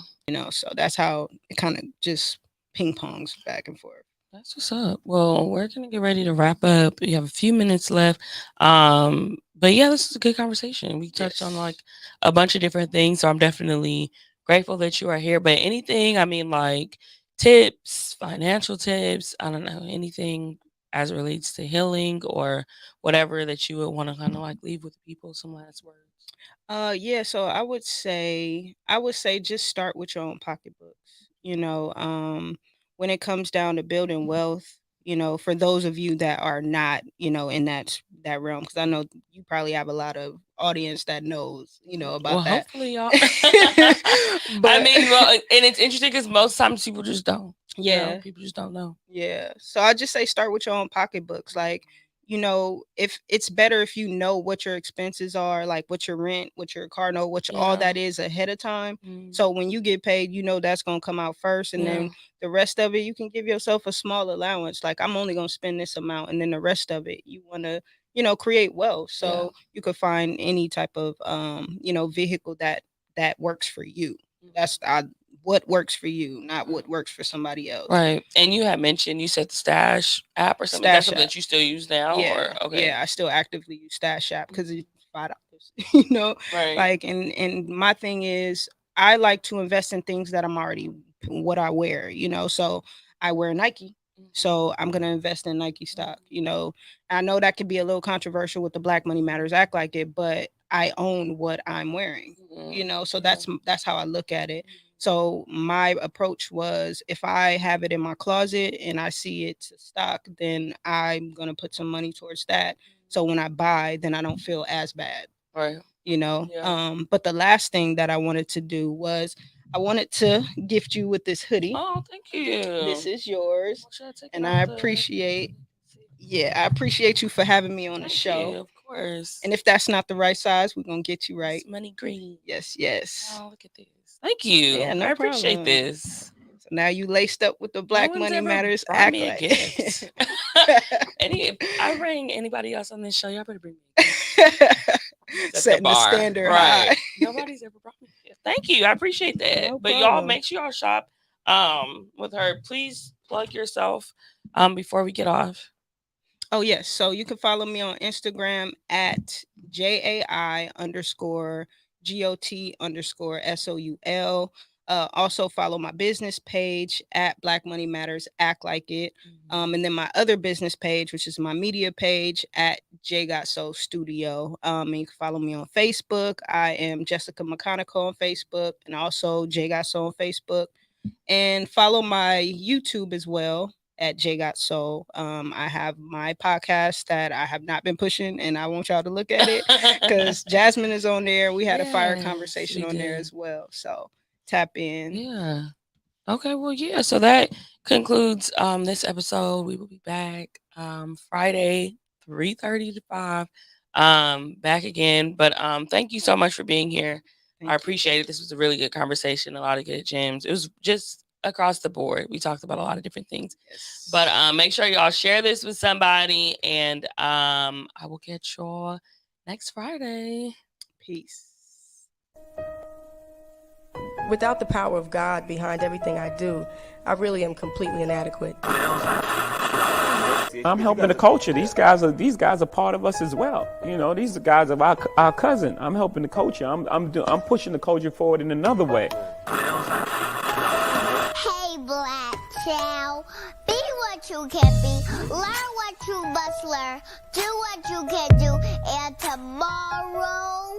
So that's how it kind of just ping pongs back and forth. That's what's up. Well, we're gonna get ready to wrap up. We have a few minutes left. But yeah, this is a good conversation. We touched on like a bunch of different things. So I'm definitely grateful that you are here. But anything, I mean, like tips, financial tips, I don't know, anything as it relates to healing or whatever that you would want to kind of like leave with people, some last words. Yeah, so I would say just start with your own pocketbooks. When it comes down to building wealth, for those of you that are not, in that realm, because I know you probably have a lot of audience that knows, about Well, that. hopefully y'all. I mean, well, and it's interesting because most times people just don't. Yeah. People just don't know. Yeah. So I just say start with your own pocketbooks. Like, if it's better if you know what your expenses are, like what your rent, what your car note, what all that is ahead of time. So when you get paid, that's gonna come out first. And then the rest of it, you can give yourself a small allowance. Like I'm only gonna spend this amount, and then the rest of it you wanna, create wealth. So you could find any type of vehicle that works for you. That's what works for you, not what works for somebody else. Right. And you had mentioned, you said the Stash app or something. That's something that you still use now? Yeah. Or, okay. Yeah, I still actively use Stash app because it's $5. Right. Like, and my thing is, I like to invest in things that I'm already what I wear. So I wear Nike. So I'm going to invest in Nike stock. You know, I know that could be a little controversial with the Black Money Matters Act like it, but I own what I'm wearing, you know, so that's how I look at it. So my approach was, if I have it in my closet and I see it's stock, then I'm going to put some money towards that. So when I buy, then I don't feel as bad. Right. You know, but the last thing that I wanted to do was I wanted to gift you with this hoodie. Oh, thank you. This is yours. And I appreciate I appreciate you for having me on the show. Of course. And if that's not the right size, we're gonna get you right. It's money green. Yes. Oh, look at this. Thank you. Yeah, no I appreciate problem. this. So now you laced up with the Black Money Matters Act me a like. gift. If I bring anybody else on this show, y'all better bring me a gift. Setting the standard high. Nobody's ever brought me a gift. Thank you. I appreciate that. No but y'all problem. make sure y'all shop with her. Please plug yourself before we get off. Oh, yes. So you can follow me on Instagram at JAI_GOT_SOUL. Also follow my business page at Black Money Matters Act Like It. And then my other business page, which is my media page at J Got Soul Studio. And you can follow me on Facebook. I am Jessica McConical on Facebook, and also J Got Soul on Facebook. And follow my YouTube as well at J Got Soul. I have my podcast that I have not been pushing, and I want y'all to look at it because Jasmine is on there. We had a fire conversation on there as well. So tap in. Yeah. Okay. Well, yeah. So that concludes this episode. We will be back Friday, 3:30 to 5. Back again. But thank you so much for being here. I appreciate it. This was a really good conversation. A lot of good gems. It was just across the board. We talked about a lot of different things. Yes. But make sure y'all share this with somebody, and I will catch y'all next Friday. Peace. Without the power of God behind everything I do, I really am completely inadequate. I'm helping the culture. These guys are part of us as well. You know, these are guys of our cousin. I'm helping the culture. I'm pushing the culture forward in another way. Hey, Black Child, be what you can be, learn what you must learn, do what you can do, and tomorrow